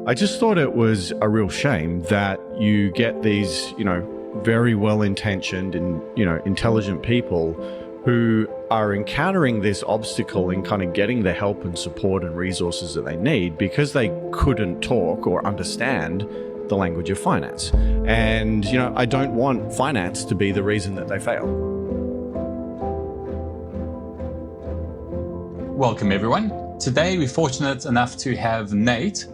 I just thought it was a real shame that you get these, very well-intentioned and, intelligent people who are encountering this obstacle in kind of getting the help and support and resources that they need because they couldn't talk or understand the language of finance. And, I don't want finance to be the reason that they fail. Welcome, everyone. Today, we're fortunate enough to have Nate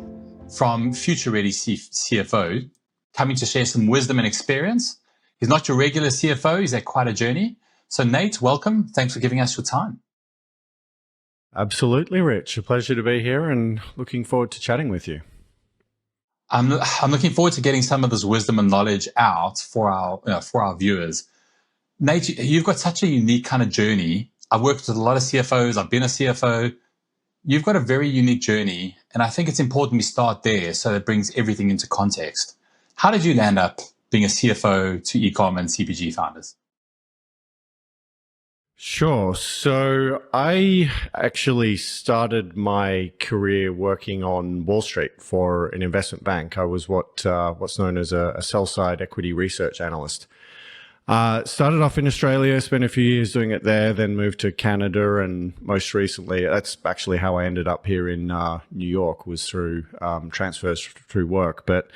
from Future Ready CFO coming to share some wisdom and experience. He's not your regular CFO. He's had quite a journey. So, Nate, welcome. Thanks for giving us your time. Absolutely, Rich. A pleasure to be here and looking forward to chatting with you. I'm looking forward to getting some of this wisdom and knowledge out for our viewers. Nate, you've got such a unique kind of journey. I've worked with a lot of CFOs. I've been a CFO. You've got a very unique journey, and I think it's important we start there so it brings everything into context. How did you land up being a CFO to Ecom and CPG founders? Sure. So I actually started my career working on Wall Street for an investment bank. I was what's known as a sell-side equity research analyst. Started off in Australia, spent a few years doing it there, then moved to Canada, and most recently, that's actually how I ended up here in New York, was through transfers through work. But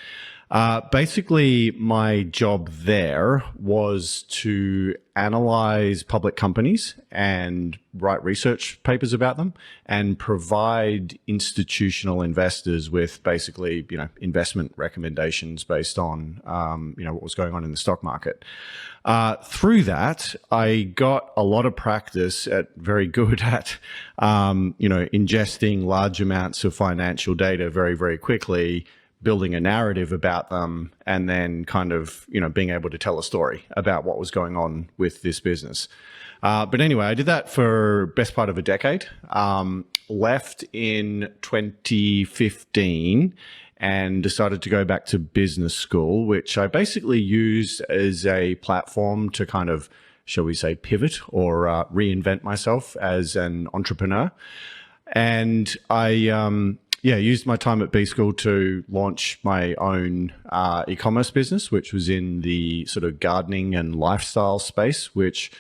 basically, my job there was to analyze public companies and write research papers about them and provide institutional investors with basically, investment recommendations based on, what was going on in the stock market. Through that, I got a lot of practice very good at, ingesting large amounts of financial data very, very quickly, building a narrative about them, and then kind of, being able to tell a story about what was going on with this business. But anyway, I did that for best part of a decade, left in 2015 and decided to go back to business school, which I basically used as a platform to kind of, shall we say, pivot or reinvent myself as an entrepreneur. And I used my time at B School to launch my own e-commerce business, which was in the sort of gardening and lifestyle space, which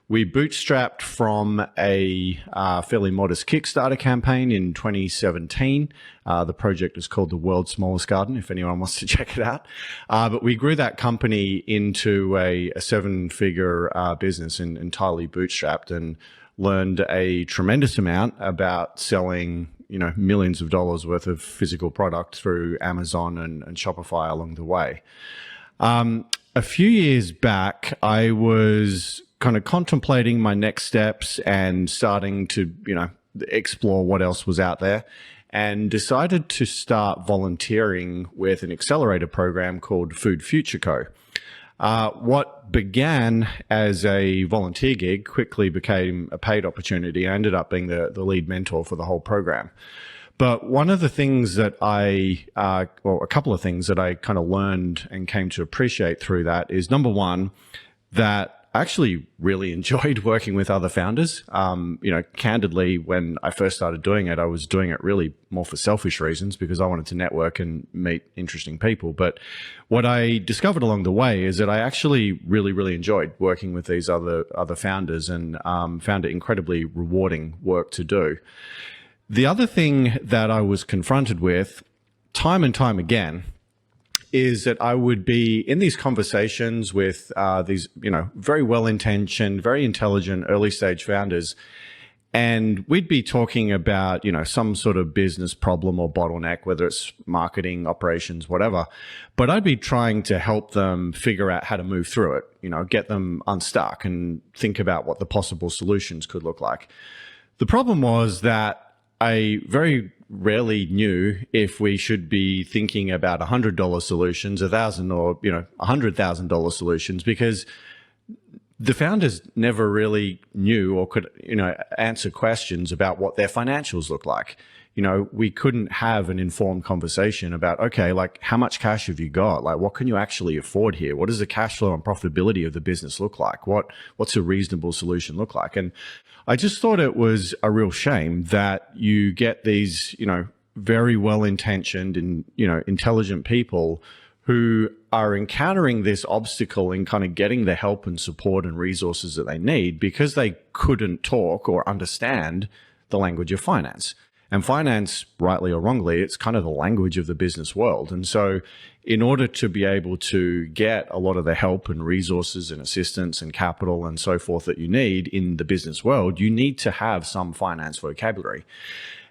we bootstrapped from a fairly modest Kickstarter campaign in 2017. The project is called The World's Smallest Garden, if anyone wants to check it out. But we grew that company into a seven-figure business and entirely bootstrapped, and learned a tremendous amount about selling millions of dollars worth of physical product through Amazon and Shopify along the way. A few years back, I was kind of contemplating my next steps and starting to, explore what else was out there, and decided to start volunteering with an accelerator program called Food Future Co. What began as a volunteer gig quickly became a paid opportunity. I ended up being the lead mentor for the whole program. But one of the things that a couple of things that I kind of learned and came to appreciate through that is, number one, that I actually really enjoyed working with other founders. Candidly, when I first started doing it, I was doing it really more for selfish reasons because I wanted to network and meet interesting people. But what I discovered along the way is that I actually really, really enjoyed working with these other founders and found it incredibly rewarding work to do. The other thing that I was confronted with time and time again is that I would be in these conversations with these, very well-intentioned, very intelligent early-stage founders, and we'd be talking about, some sort of business problem or bottleneck, whether it's marketing, operations, whatever. But I'd be trying to help them figure out how to move through it, get them unstuck and think about what the possible solutions could look like. The problem was that I very rarely knew if we should be thinking about $100 solutions, $1,000 or $100,000 solutions, because the founders never really knew or could answer questions about what their financials look like. We couldn't have an informed conversation about, okay, like, how much cash have you got? Like, what can you actually afford here? What does the cash flow and profitability of the business look like? What's a reasonable solution look like? And I just thought it was a real shame that you get these, very well-intentioned and, intelligent people who are encountering this obstacle in kind of getting the help and support and resources that they need because they couldn't talk or understand the language of finance. And finance, rightly or wrongly, it's kind of the language of the business world. And so in order to be able to get a lot of the help and resources and assistance and capital and so forth that you need in the business world, you need to have some finance vocabulary.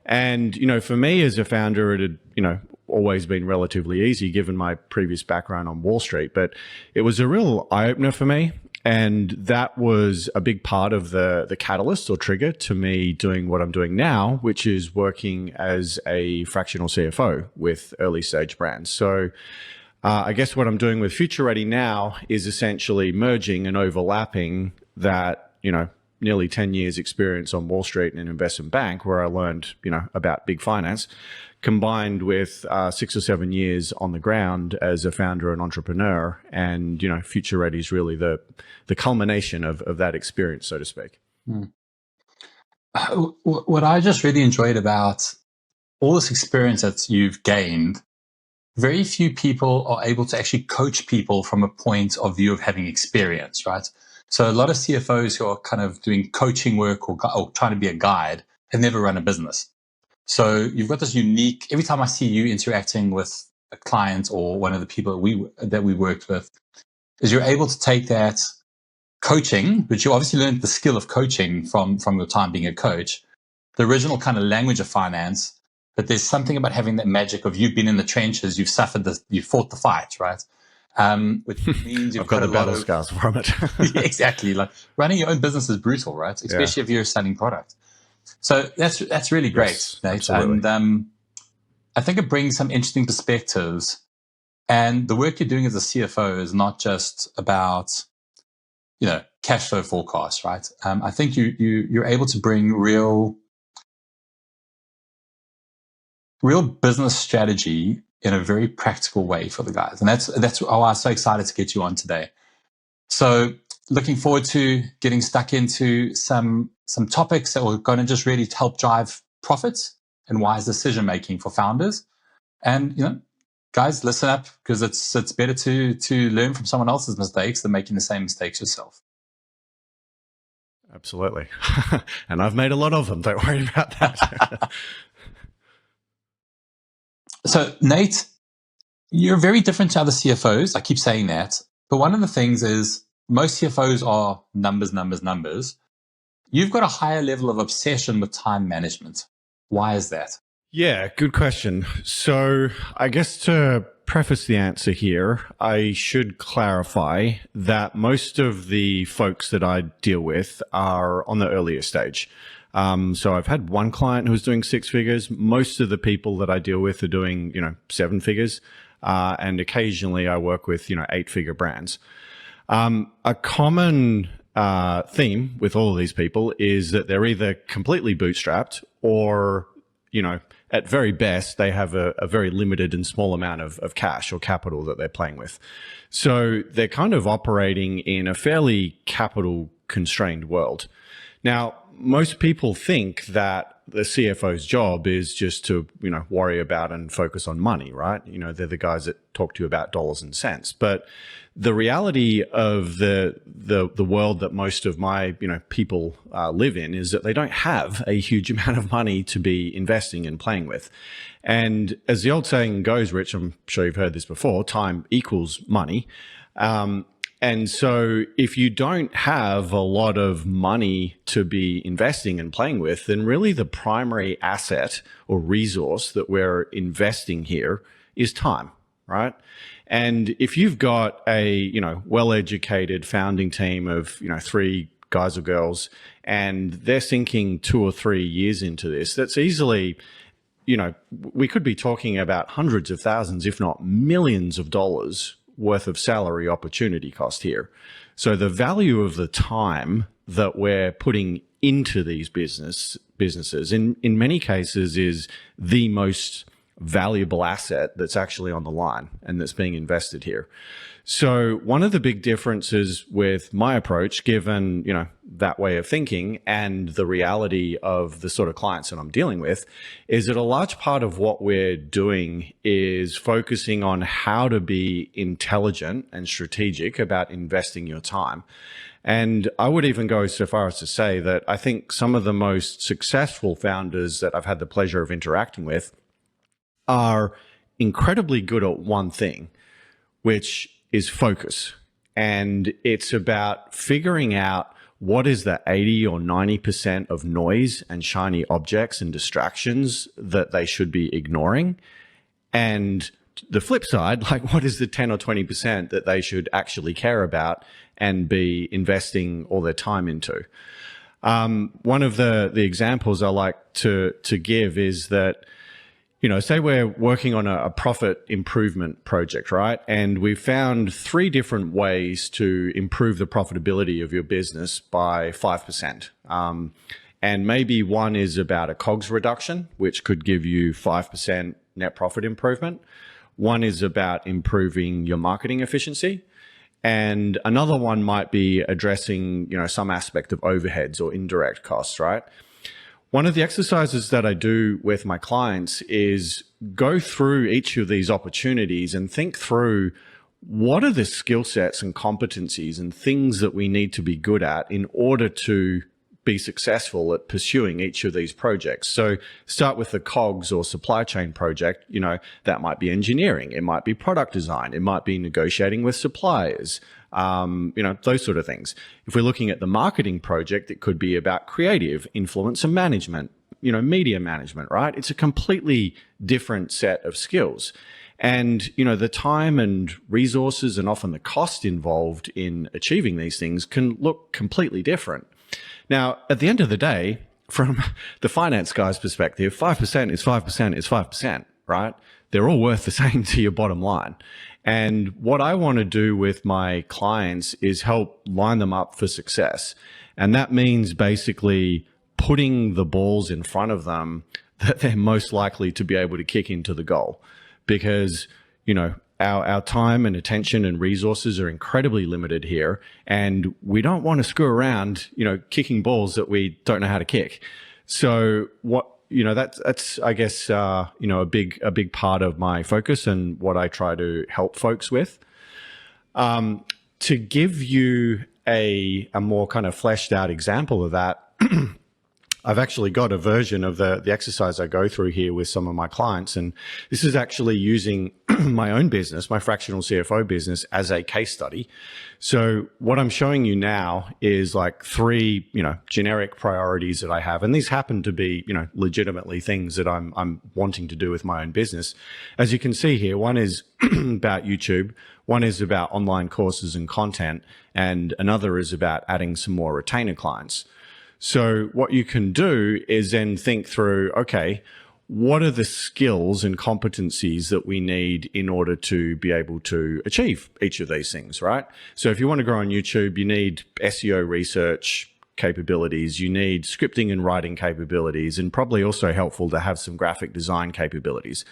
And, for me as a founder, it had, always been relatively easy given my previous background on Wall Street, but it was a real eye-opener for me. And that was a big part of the catalyst or trigger to me doing what I'm doing now, which is working as a fractional CFO with early stage brands. So I guess what I'm doing with Future Ready now is essentially merging and overlapping that, nearly 10 years experience on Wall Street in an investment bank where I learned, about big finance, combined with 6 or 7 years on the ground as a founder and entrepreneur. And, Future Ready is really the culmination of that experience, so to speak. What I just really enjoyed about all this experience that you've gained, very few people are able to actually coach people from a point of view of having experience, right? So a lot of CFOs who are kind of doing coaching work or trying to be a guide have never run a business. So you've got this unique, every time I see you interacting with a client or one of the people that we worked with, is you're able to take that coaching, which you obviously learned the skill of coaching from your time being a coach, the original kind of language of finance, but there's something about having that magic of you've been in the trenches, you've fought the fight, right? Which means you've I've got got the a lot battle of scars from it. Yeah, exactly. Like running your own business is brutal, right? Especially if you're selling product. So that's really great, Yes, Nate. absolutely. And I think it brings some interesting perspectives. And the work you're doing as a CFO is not just about, cash flow forecasts, right? I think you're able to bring real business strategy in a very practical way for the guys. And that's why I was so excited to get you on today. So looking forward to getting stuck into some topics that are going to just really help drive profits and wise decision making for founders. And guys, listen up, because it's better to learn from someone else's mistakes than making the same mistakes yourself. Absolutely. And I've made a lot of them. Don't worry about that. So Nate, you're very different to other CFOs. I keep saying that. But one of the things is most CFOs are numbers, numbers, numbers. You've got a higher level of obsession with time management. Why is that? Yeah, good question. So I guess to preface the answer here, I should clarify that most of the folks that I deal with are on the earlier stage. So I've had one client who's doing 6 figures. Most of the people that I deal with are doing, 7 figures. And occasionally I work with, 8-figure brands. A common theme with all of these people is that they're either completely bootstrapped or, at very best, they have a very limited and small amount of cash or capital that they're playing with. So they're kind of operating in a fairly capital constrained world. Now, most people think that the CFO's job is just to, worry about and focus on money, right? They're the guys that talk to you about dollars and cents. But the reality of the world that most of my, people live in is that they don't have a huge amount of money to be investing and playing with. And as the old saying goes, Rich, I'm sure you've heard this before, time equals money. And so if you don't have a lot of money to be investing and playing with, then really the primary asset or resource that we're investing here is time, right? And if you've got a, well-educated founding team of, 3 guys or girls, and they're sinking 2 or 3 years into this, that's easily, we could be talking about hundreds of thousands, if not millions of dollars worth of salary opportunity cost here. So the value of the time that we're putting into these businesses in many cases is the most valuable asset that's actually on the line and that's being invested here. So one of the big differences with my approach, given, that way of thinking and the reality of the sort of clients that I'm dealing with, is that a large part of what we're doing is focusing on how to be intelligent and strategic about investing your time. And I would even go so far as to say that I think some of the most successful founders that I've had the pleasure of interacting with are incredibly good at one thing, which is focus. And it's about figuring out what is the 80 or 90% of noise and shiny objects and distractions that they should be ignoring. And the flip side, like what is the 10 or 20% that they should actually care about and be investing all their time into. One of the examples I like to give is that, say we're working on a profit improvement project, right? And we've found 3 different ways to improve the profitability of your business by 5%. And maybe one is about a COGS reduction, which could give you 5% net profit improvement. One is about improving your marketing efficiency. And another one might be addressing, some aspect of overheads or indirect costs, right? One of the exercises that I do with my clients is go through each of these opportunities and think through what are the skill sets and competencies and things that we need to be good at in order to be successful at pursuing each of these projects. So start with the COGS or supply chain project, that might be engineering, it might be product design, it might be negotiating with suppliers, those sort of things. If we're looking at the marketing project, it could be about creative, influencer management, media management, right? It's a completely different set of skills. And, the time and resources and often the cost involved in achieving these things can look completely different. Now, at the end of the day, from the finance guy's perspective, 5% is 5% is 5%, right? They're all worth the same to your bottom line. And what I want to do with my clients is help line them up for success. And that means basically putting the balls in front of them that they're most likely to be able to kick into the goal. Because, our time and attention and resources are incredibly limited here. And we don't want to screw around, kicking balls that we don't know how to kick. So that's I guess, a big part of my focus and what I try to help folks with. To give you a more kind of fleshed out example of that, I've actually got a version of the exercise I go through here with some of my clients. And this is actually using my own business, my Fractional CFO business, as a case study. So what I'm showing you now is like 3, generic priorities that I have. And these happen to be, legitimately things that I'm wanting to do with my own business. As you can see here, one is about YouTube. One is about online courses and content. And another is about adding some more retainer clients. So what you can do is then think through, okay, what are the skills and competencies that we need in order to be able to achieve each of these things, right? So if you want to grow on YouTube, you need SEO research capabilities, you need scripting and writing capabilities, and probably also helpful to have some graphic design capabilities.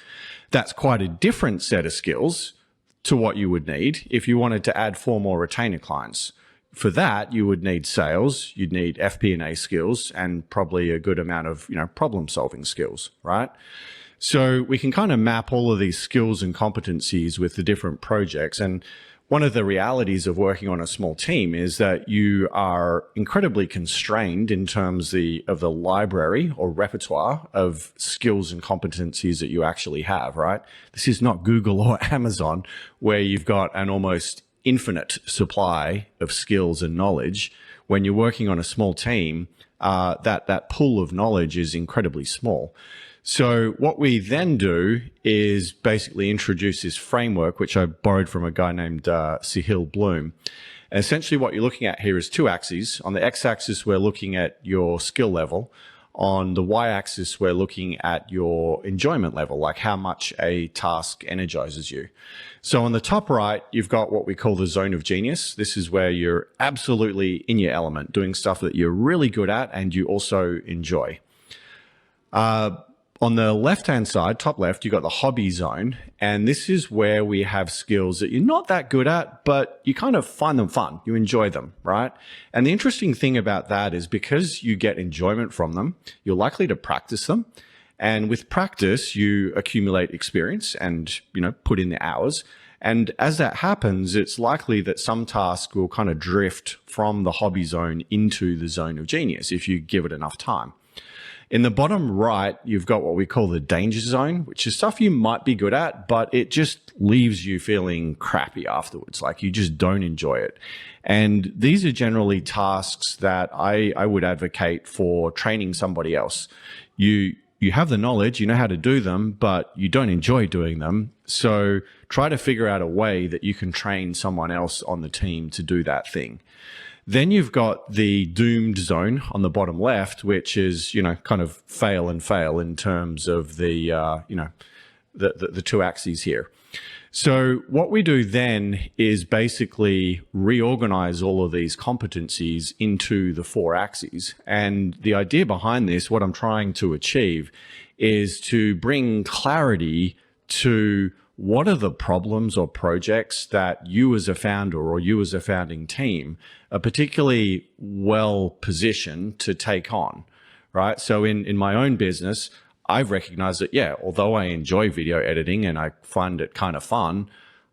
That's quite a different set of skills to what you would need if you wanted to add 4 more retainer clients. For that, you would need sales, you'd need FP&A skills, and probably a good amount of, problem-solving skills, right? So we can kind of map all of these skills and competencies with the different projects. And one of the realities of working on a small team is that you are incredibly constrained in terms of the library or repertoire of skills and competencies that you actually have, right? This is not Google or Amazon, where you've got an almost infinite supply of skills and knowledge. When you're working on a small team, that pool of knowledge is incredibly small. So what we then do is basically introduce this framework, which I borrowed from a guy named Sahil Bloom. And essentially what you're looking at here is 2 axes. On the x-axis, we're looking at your skill level. On the y-axis, we're looking at your enjoyment level, like how much a task energizes you. So on the top right, you've got what we call the zone of genius. This is where you're absolutely in your element, doing stuff that you're really good at and you also enjoy. On the left-hand side, top left, you've got the hobby zone. And this is where we have skills that you're not that good at, but you kind of find them fun. You enjoy them, right? And the interesting thing about that is because you get enjoyment from them, you're likely to practice them. And with practice, you accumulate experience and, put in the hours. And as that happens, it's likely that some tasks will kind of drift from the hobby zone into the zone of genius if you give it enough time. In the bottom right, you've got what we call the danger zone, which is stuff you might be good at, but it just leaves you feeling crappy afterwards. Like you just don't enjoy it. And these are generally tasks that I would advocate for training somebody else. You have the knowledge, you know how to do them, but you don't enjoy doing them. So try to figure out a way that you can train someone else on the team to do that thing. Then you've got the doomed zone on the bottom left, which is, kind of fail and fail in terms of the two axes here. So what we do then is basically reorganize all of these competencies into the 4 axes. And the idea behind this, what I'm trying to achieve, is to bring clarity to what are the problems or projects that you as a founder or you as a founding team are particularly well positioned to take on, right? So in my own business, I've recognized that, although I enjoy video editing and I find it kind of fun,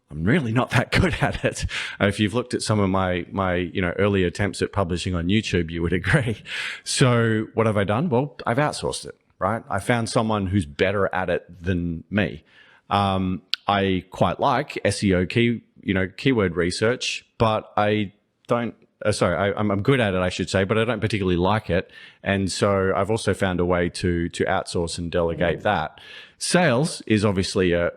I'm really not that good at it. If you've looked at some of my early attempts at publishing on YouTube, you would agree. So what have I done? Well, I've outsourced it, right? I found someone who's better at it than me. I quite like SEO keyword research, but I don't. I'm good at it, I should say, but I don't particularly like it. And so I've also found a way to outsource and delegate that. Sales is obviously a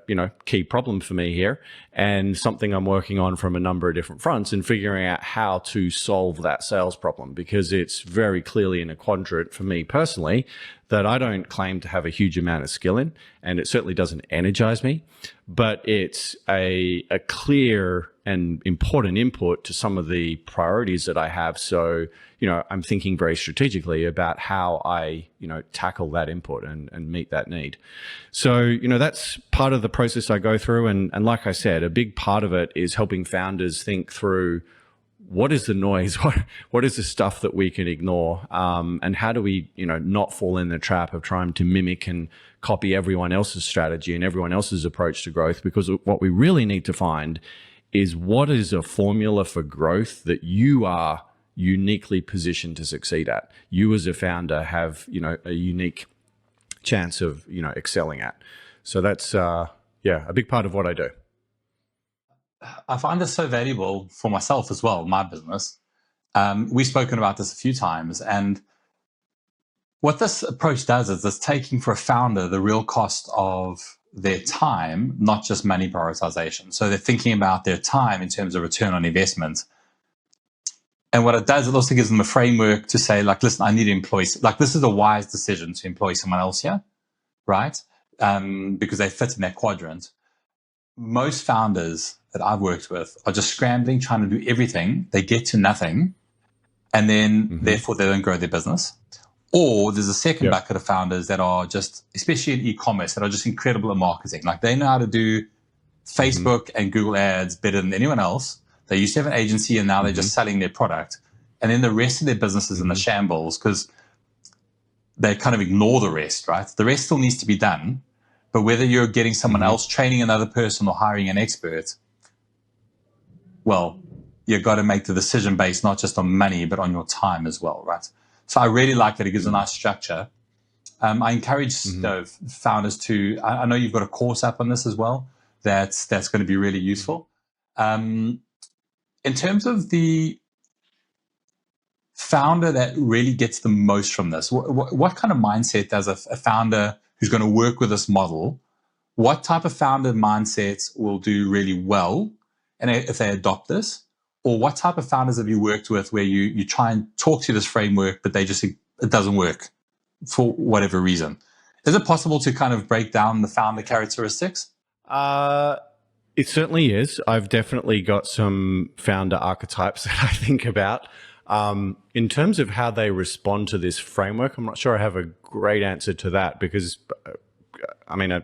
key problem for me here, and something I'm working on from a number of different fronts and figuring out how to solve that sales problem, because it's very clearly in a quadrant for me personally that I don't claim to have a huge amount of skill in, and it certainly doesn't energize me, but it's a clear and important input to some of the priorities that I have. So, I'm thinking very strategically about how I, tackle that input and meet that need. So, that's part of the process I go through. And like I said, a big part of it is helping founders think through what is the noise, what is the stuff that we can ignore, and how do we, not fall in the trap of trying to mimic and copy everyone else's strategy and everyone else's approach to growth? Because what we really need to find is what is a formula for growth that you are uniquely positioned to succeed at. You as a founder have, a unique chance of, excelling at. So that's, a big part of what I do. I find this so valuable for myself as well, my business. We've spoken about this a few times, and what this approach does is it's taking for a founder the real cost of their time, not just money prioritization. So they're thinking about their time in terms of return on investment. And what it does, it also gives them a framework to say, like, listen, I need to employ, like, this is a wise decision to employ someone else here, right? Because they fit in that quadrant. Most founders that I've worked with are just scrambling, trying to do everything. They get to nothing, and then therefore they don't grow their business. Or there's a second bucket of founders that are just, especially in e-commerce, that are just incredible at marketing. Like they know how to do Facebook and Google ads better than anyone else. They used to have an agency and now they're just selling their product. And then the rest of their business is in the shambles because they kind of ignore the rest, right? The rest still needs to be done. But whether you're getting someone else, training another person, or hiring an expert, well, you've got to make the decision based not just on money, but on your time as well, right? So I really like that. It gives a nice structure. I encourage founders to, I know you've got a course up on this as well. That's going to be really useful. In terms of the founder that really gets the most from this, what kind of mindset does a founder who's going to work with this model, what type of founder mindsets will do really well, and if they adopt this? Or what type of founders have you worked with where you try and talk to this framework, but it doesn't work for whatever reason? Is it possible to kind of break down the founder characteristics? It certainly is. I've definitely got some founder archetypes that I think about. In terms of how they respond to this framework, I'm not sure I have a great answer to that because, I mean,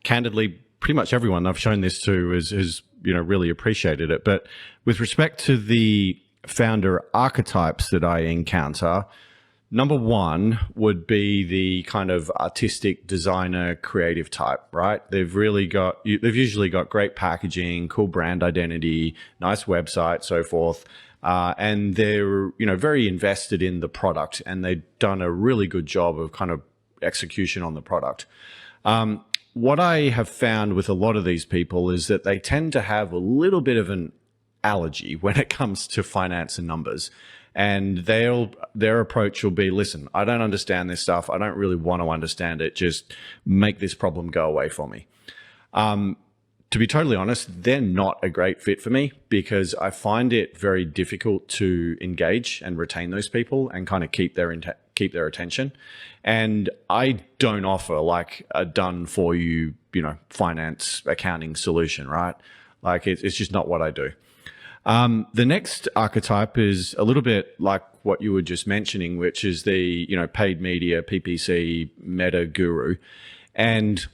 candidly, pretty much everyone I've shown this to has really appreciated it. But with respect to the founder archetypes that I encounter, number one would be the kind of artistic designer, creative type, right? They've usually got great packaging, cool brand identity, nice website, so forth. And they're, very invested in the product, and they've done a really good job of kind of execution on the product. What I have found with a lot of these people is that they tend to have a little bit of an allergy when it comes to finance and numbers. And their approach will be, listen, I don't understand this stuff. I don't really want to understand it. Just make this problem go away for me. To be totally honest, they're not a great fit for me because I find it very difficult to engage and retain those people and kind of keep their attention. And I don't offer like a done for you, finance accounting solution, right? Like it's just not what I do. The next archetype is a little bit like what you were just mentioning, which is the, paid media, PPC, meta guru. And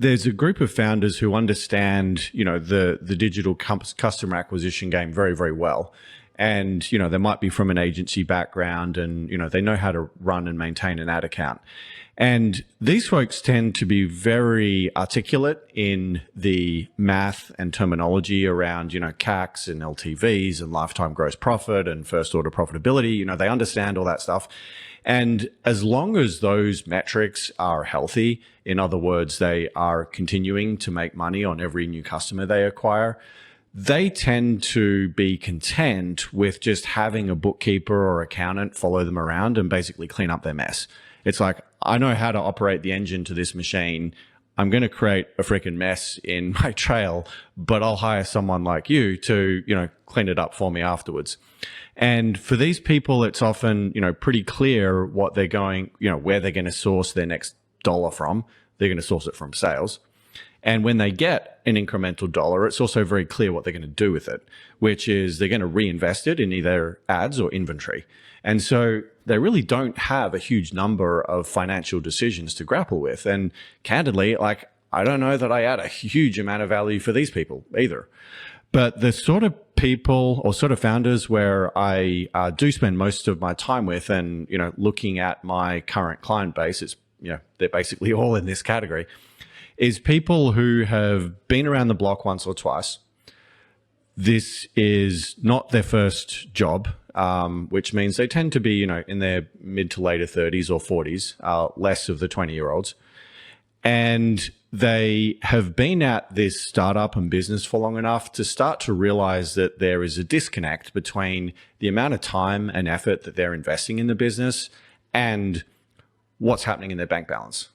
there's a group of founders who understand, the digital customer acquisition game very, very well. And, they might be from an agency background and, they know how to run and maintain an ad account. And these folks tend to be very articulate in the math and terminology around, CACs and LTVs and lifetime gross profit and first order profitability. They understand all that stuff. And as long as those metrics are healthy, in other words, they are continuing to make money on every new customer they acquire, they tend to be content with just having a bookkeeper or accountant follow them around and basically clean up their mess. It's like, I know how to operate the engine to this machine. I'm going to create a freaking mess in my trail, but I'll hire someone like you to, clean it up for me afterwards. And for these people, it's often, pretty clear what they're going, where they're going to source their next dollar from. They're going to source it from sales. And when they get an incremental dollar, it's also very clear what they're going to do with it, which is they're going to reinvest it in either ads or inventory. And so they really don't have a huge number of financial decisions to grapple with. And candidly, I don't know that I add a huge amount of value for these people either. But the sort of people or sort of founders where I do spend most of my time with and, looking at my current client base, it's, they're basically all in this category, is people who have been around the block once or twice. This is not their first job, which means they tend to be, in their mid to later 30s or 40s, less of the 20-year-olds. And they have been at this startup and business for long enough to start to realize that there is a disconnect between the amount of time and effort that they're investing in the business and what's happening in their bank balance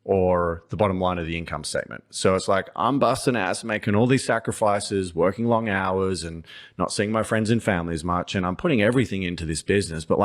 or the bottom line of the income statement. So it's like, I'm busting ass, making all these sacrifices, working long hours and not seeing my friends and family as much. And I'm putting everything into this business, but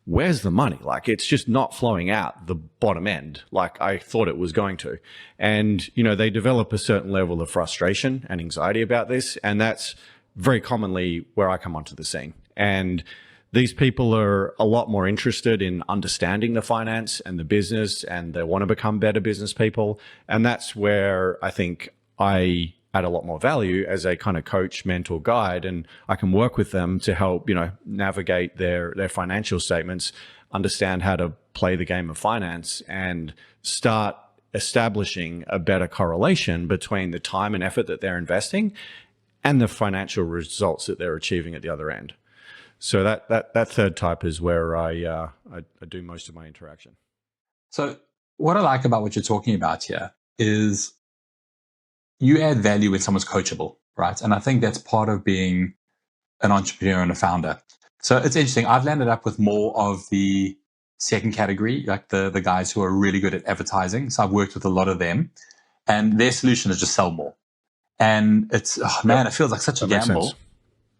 where's the money? It's just not flowing out the bottom end like I thought it was going to. And, they develop a certain level of frustration and anxiety about this. And that's very commonly where I come onto the scene. And these people are a lot more interested in understanding the finance and the business, and they want to become better business people. And that's where I think I add a lot more value as a kind of coach, mentor, guide, and I can work with them to help, navigate their financial statements, understand how to play the game of finance, and start establishing a better correlation between the time and effort that they're investing and the financial results that they're achieving at the other end. So that third type is where I do most of my interaction. So what I like about what you're talking about here is you add value when someone's coachable, right? And I think that's part of being an entrepreneur and a founder. So it's interesting. I've landed up with more of the second category, like the guys who are really good at advertising. So I've worked with a lot of them, and their solution is just sell more. And it's, it feels like such a gamble.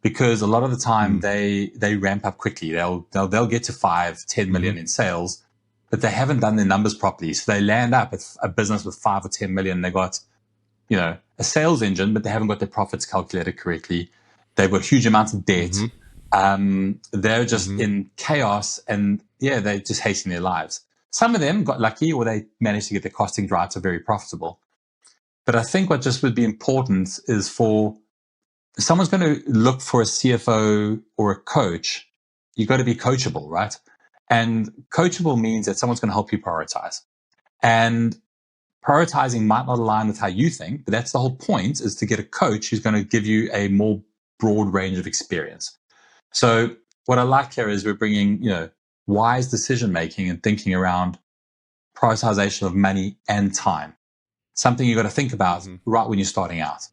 Because a lot of the time they ramp up quickly. They'll get to 5-10 million in sales, but they haven't done their numbers properly. So they land up with a business with 5 or 10 million. They got, a sales engine, but they haven't got their profits calculated correctly. They've got huge amounts of debt. They're just in chaos, and they're just hating their lives. Some of them got lucky, or they managed to get their costings right, so very profitable. But I think what just would be important is for if someone's going to look for a CFO or a coach, you've got to be coachable, right? And coachable means that someone's going to help you prioritize. And prioritizing might not align with how you think, but that's the whole point, is to get a coach who's going to give you a more broad range of experience. So what I like here is we're bringing, wise decision making and thinking around prioritization of money and time. Something you've got to think about right when you're starting out.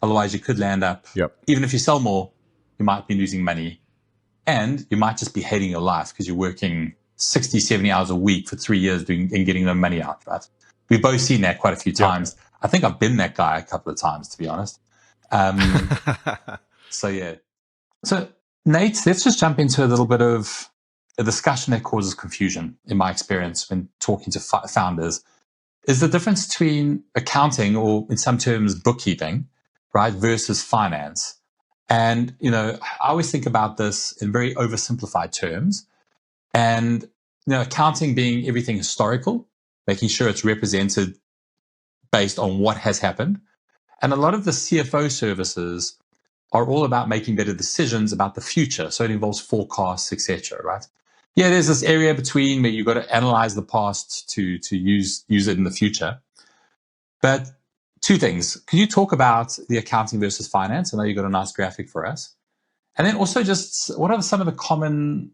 Otherwise, you could land up, even if you sell more, you might be losing money. And you might just be hating your life because you're working 60, 70 hours a week for 3 years and getting no money out, right? We've both seen that quite a few times. I think I've been that guy a couple of times, to be honest. So, Nate, let's just jump into a little bit of a discussion that causes confusion, in my experience, when talking to founders, is the difference between accounting, or in some terms, bookkeeping, right, versus finance. And, I always think about this in very oversimplified terms. And, accounting being everything historical, making sure it's represented based on what has happened. And a lot of the CFO services are all about making better decisions about the future. So it involves forecasts, etc. Right? Yeah, there's this area between where you've got to analyze the past to use it in the future. But two things. Can you talk about the accounting versus finance? I know you've got a nice graphic for us. And then also just what are some of the common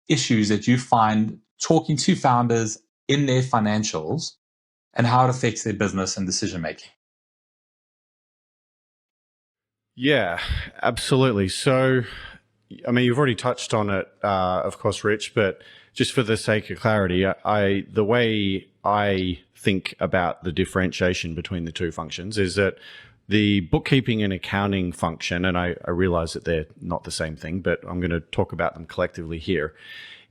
issues that you find talking to founders in their financials and how it affects their business and decision making? Yeah, absolutely. So, I mean, you've already touched on it, of course, Rich, but just for the sake of clarity, the way I think about the differentiation between the two functions is that the bookkeeping and accounting function, and I realize that they're not the same thing, but I'm going to talk about them collectively here,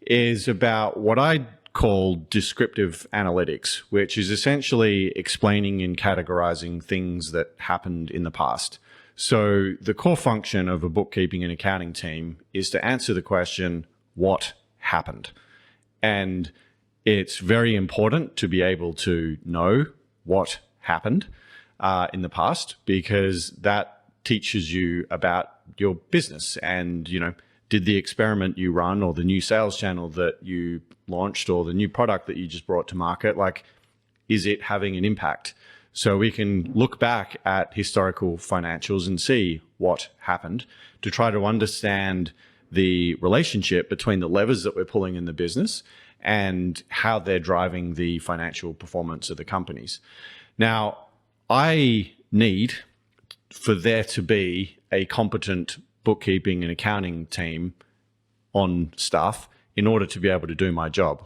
is about what I call descriptive analytics, which is essentially explaining and categorizing things that happened in the past. So the core function of a bookkeeping and accounting team is to answer the question, what happened? And it's very important to be able to know what happened in the past, because that teaches you about your business and, did the experiment you run or the new sales channel that you launched or the new product that you just brought to market, is it having an impact? So we can look back at historical financials and see what happened to try to understand the relationship between the levers that we're pulling in the business and how they're driving the financial performance of the companies. Now, I need for there to be a competent bookkeeping and accounting team on staff in order to be able to do my job.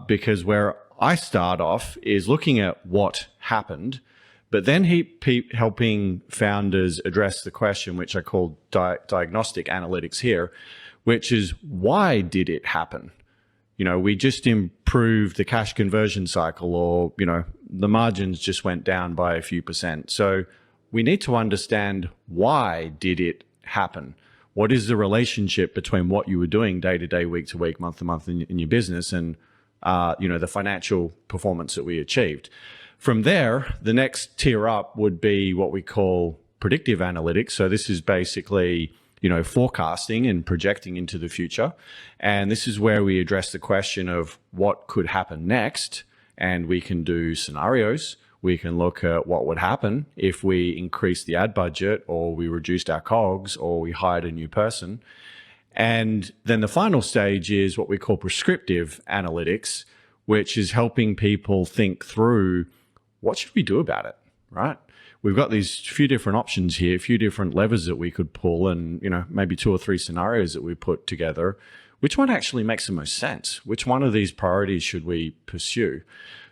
Because where I start off is looking at what happened, but then helping founders address the question, which I call diagnostic analytics here, which is why did it happen? We just improved the cash conversion cycle, or, the margins just went down by a few percent. So we need to understand, why did it happen? What is the relationship between what you were doing day to day, week to week, month to month in your business and the financial performance that we achieved? From there, the next tier up would be what we call predictive analytics. So this is basically, forecasting and projecting into the future. And this is where we address the question of what could happen next. And we can do scenarios. We can look at what would happen if we increased the ad budget, or we reduced our COGS, or we hired a new person. And then the final stage is what we call prescriptive analytics, which is helping people think through, what should we do about it, right? We've got these few different options here, a few different levers that we could pull, and maybe 2 or 3 scenarios that we put together. Which one actually makes the most sense? Which one of these priorities should we pursue?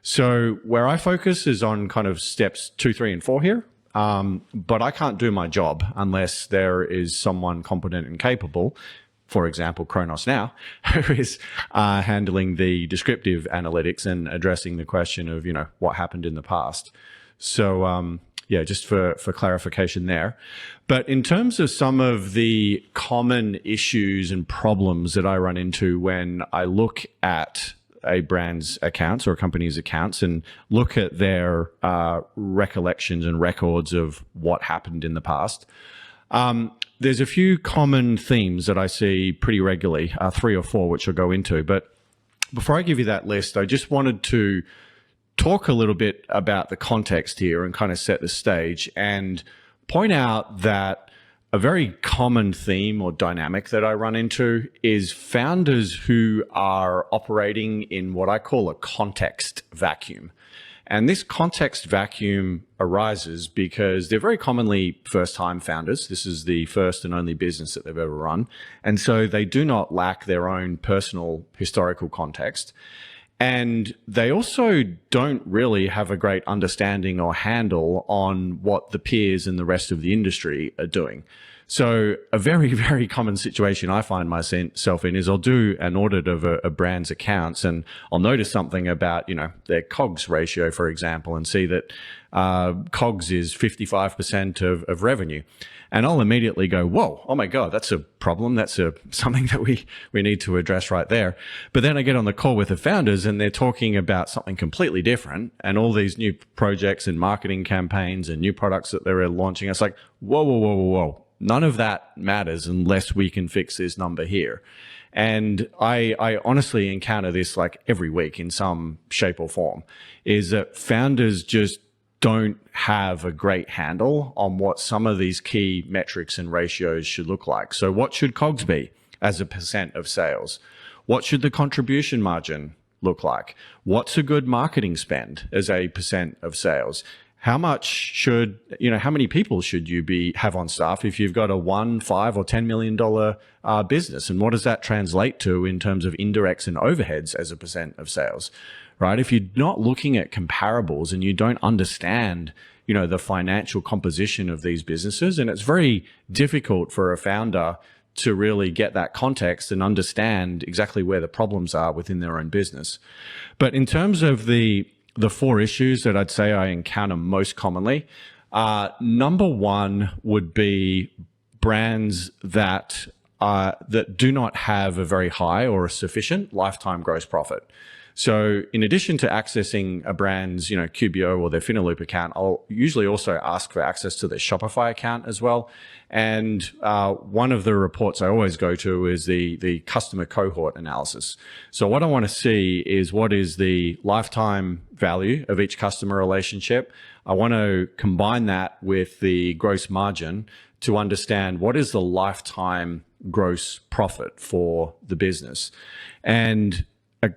So where I focus is on kind of steps 2, 3, and 4 here. But I can't do my job unless there is someone competent and capable, for example, Kronos now, who is handling the descriptive analytics and addressing the question of, what happened in the past. So, just for clarification there. But in terms of some of the common issues and problems that I run into when I look at a brand's accounts or a company's accounts and look at their recollections and records of what happened in the past, there's a few common themes that I see pretty regularly, 3 or 4, which I'll go into. But before I give you that list, I just wanted to talk a little bit about the context here and kind of set the stage and point out that a very common theme or dynamic that I run into is founders who are operating in what I call a context vacuum. And this context vacuum arises because they're very commonly first-time founders. This is the first and only business that they've ever run. And so they do not lack their own personal historical context. And they also don't really have a great understanding or handle on what the peers and the rest of the industry are doing. So a very, very common situation I find myself in is I'll do an audit of a brand's accounts and I'll notice something about, their COGS ratio, for example, and see that COGS is 55% of revenue. And I'll immediately go, whoa, oh my God, that's a problem. That's something that we need to address right there. But then I get on the call with the founders and they're talking about something completely different and all these new projects and marketing campaigns and new products that they're launching. It's like, whoa, whoa, whoa, whoa, whoa. None of that matters unless we can fix this number here. And I honestly encounter this like every week in some shape or form, is that founders just don't have a great handle on what some of these key metrics and ratios should look like. So what should COGS be as a percent of sales? What should the contribution margin look like? What's a good marketing spend as a percent of sales? How much should, how many people should you have on staff if you've got a $1, $5, or $10 million business? And what does that translate to in terms of indirects and overheads as a percent of sales, right? If you're not looking at comparables and you don't understand, the financial composition of these businesses, and it's very difficult for a founder to really get that context and understand exactly where the problems are within their own business. But in terms of the 4 issues that I'd say I encounter most commonly, number 1 would be brands that do not have a very high or a sufficient lifetime gross profit. So in addition to accessing a brand's, QBO or their Finaloop account, I'll usually also ask for access to their Shopify account as well. And one of the reports I always go to is the customer cohort analysis. So what I want to see is what is the lifetime value of each customer relationship. I want to combine that with the gross margin to understand what is the lifetime gross profit for the business. And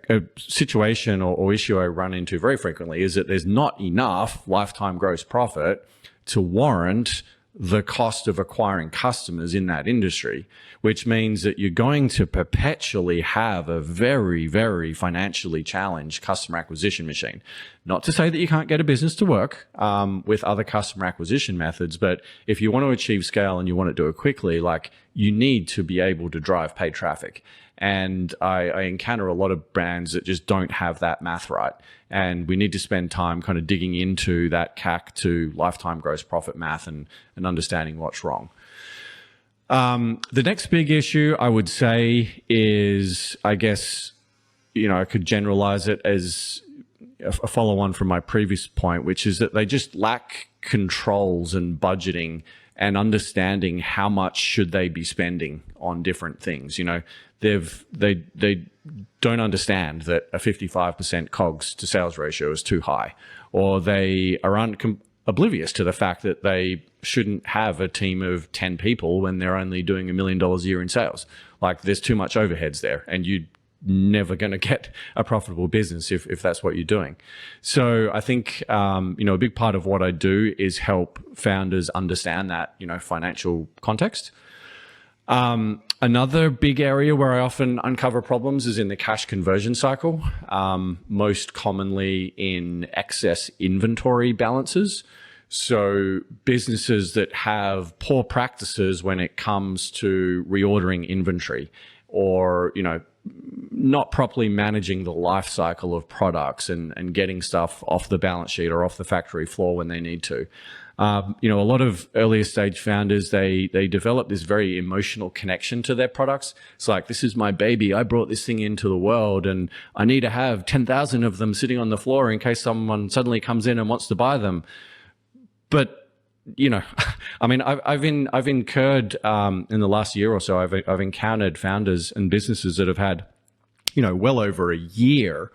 a situation or issue I run into very frequently is that there's not enough lifetime gross profit to warrant the cost of acquiring customers in that industry, which means that you're going to perpetually have a very, very financially challenged customer acquisition machine. Not to say that you can't get a business to work with other customer acquisition methods, but if you want to achieve scale and you want to do it quickly, you need to be able to drive paid traffic. And I encounter a lot of brands that just don't have that math right. And we need to spend time kind of digging into that CAC to lifetime gross profit math and understanding what's wrong. The next big issue I would say is, I guess, I could generalize it as a follow-on from my previous point, which is that they just lack controls and budgeting and understanding how much should they be spending on different things. They don't understand that a 55% COGS to sales ratio is too high, or they are oblivious to the fact that they shouldn't have a team of 10 people when they're only doing $1 million a year in sales. There's too much overheads there, and you're never going to get a profitable business if that's what you're doing. So I think, a big part of what I do is help founders understand that, financial context. Another big area where I often uncover problems is in the cash conversion cycle, most commonly in excess inventory balances. So businesses that have poor practices when it comes to reordering inventory, or, not properly managing the life cycle of products and getting stuff off the balance sheet or off the factory floor when they need to. A lot of earlier stage founders, they develop this very emotional connection to their products. It's like, this is my baby. I brought this thing into the world and I need to have 10,000 of them sitting on the floor in case someone suddenly comes in and wants to buy them. But, I mean, I've incurred, in the last year or so, I've encountered founders and businesses that have had, well over a year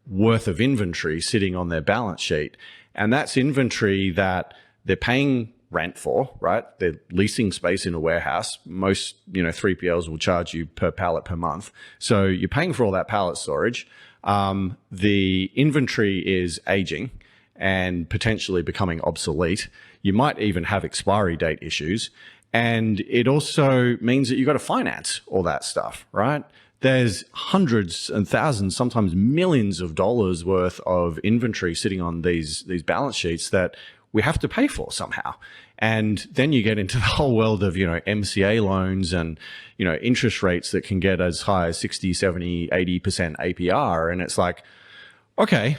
worth of inventory sitting on their balance sheet. And that's inventory that they're paying rent for, right? They're leasing space in a warehouse. Most, 3PLs will charge you per pallet per month. So you're paying for all that pallet storage. The inventory is aging and potentially becoming obsolete. You might even have expiry date issues. And it also means that you've got to finance all that stuff, right? There's hundreds and thousands, sometimes millions of dollars worth of inventory sitting on these balance sheets that we have to pay for somehow. And then you get into the whole world of, MCA loans and, interest rates that can get as high as 60, 70, 80% APR. And it's like, okay,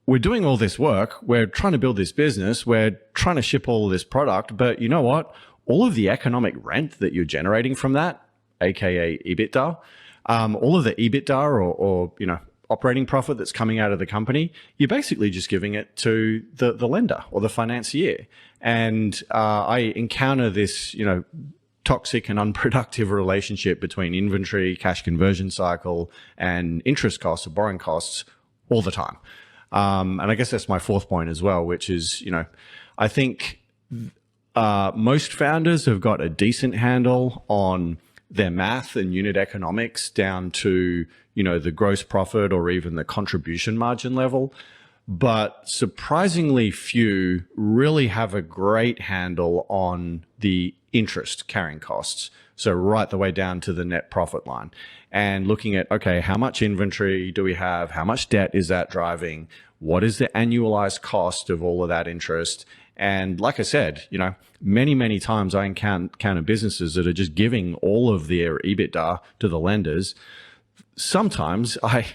we're doing all this work. We're trying to build this business. We're trying to ship all of this product. But you know what? All of the economic rent that you're generating from that, AKA EBITDA, all of the EBITDA or operating profit that's coming out of the company, you're basically just giving it to the lender or the financier. And I encounter this, toxic and unproductive relationship between inventory, cash conversion cycle, and interest costs or borrowing costs all the time. And I guess that's my fourth point as well, which is, I think most founders have got a decent handle on their math and unit economics down to, the gross profit or even the contribution margin level. But surprisingly few really have a great handle on the interest carrying costs. So right the way down to the net profit line and looking at, okay, how much inventory do we have? How much debt is that driving? What is the annualized cost of all of that interest? And like I said, many, many times I encounter businesses that are just giving all of their EBITDA to the lenders. Sometimes I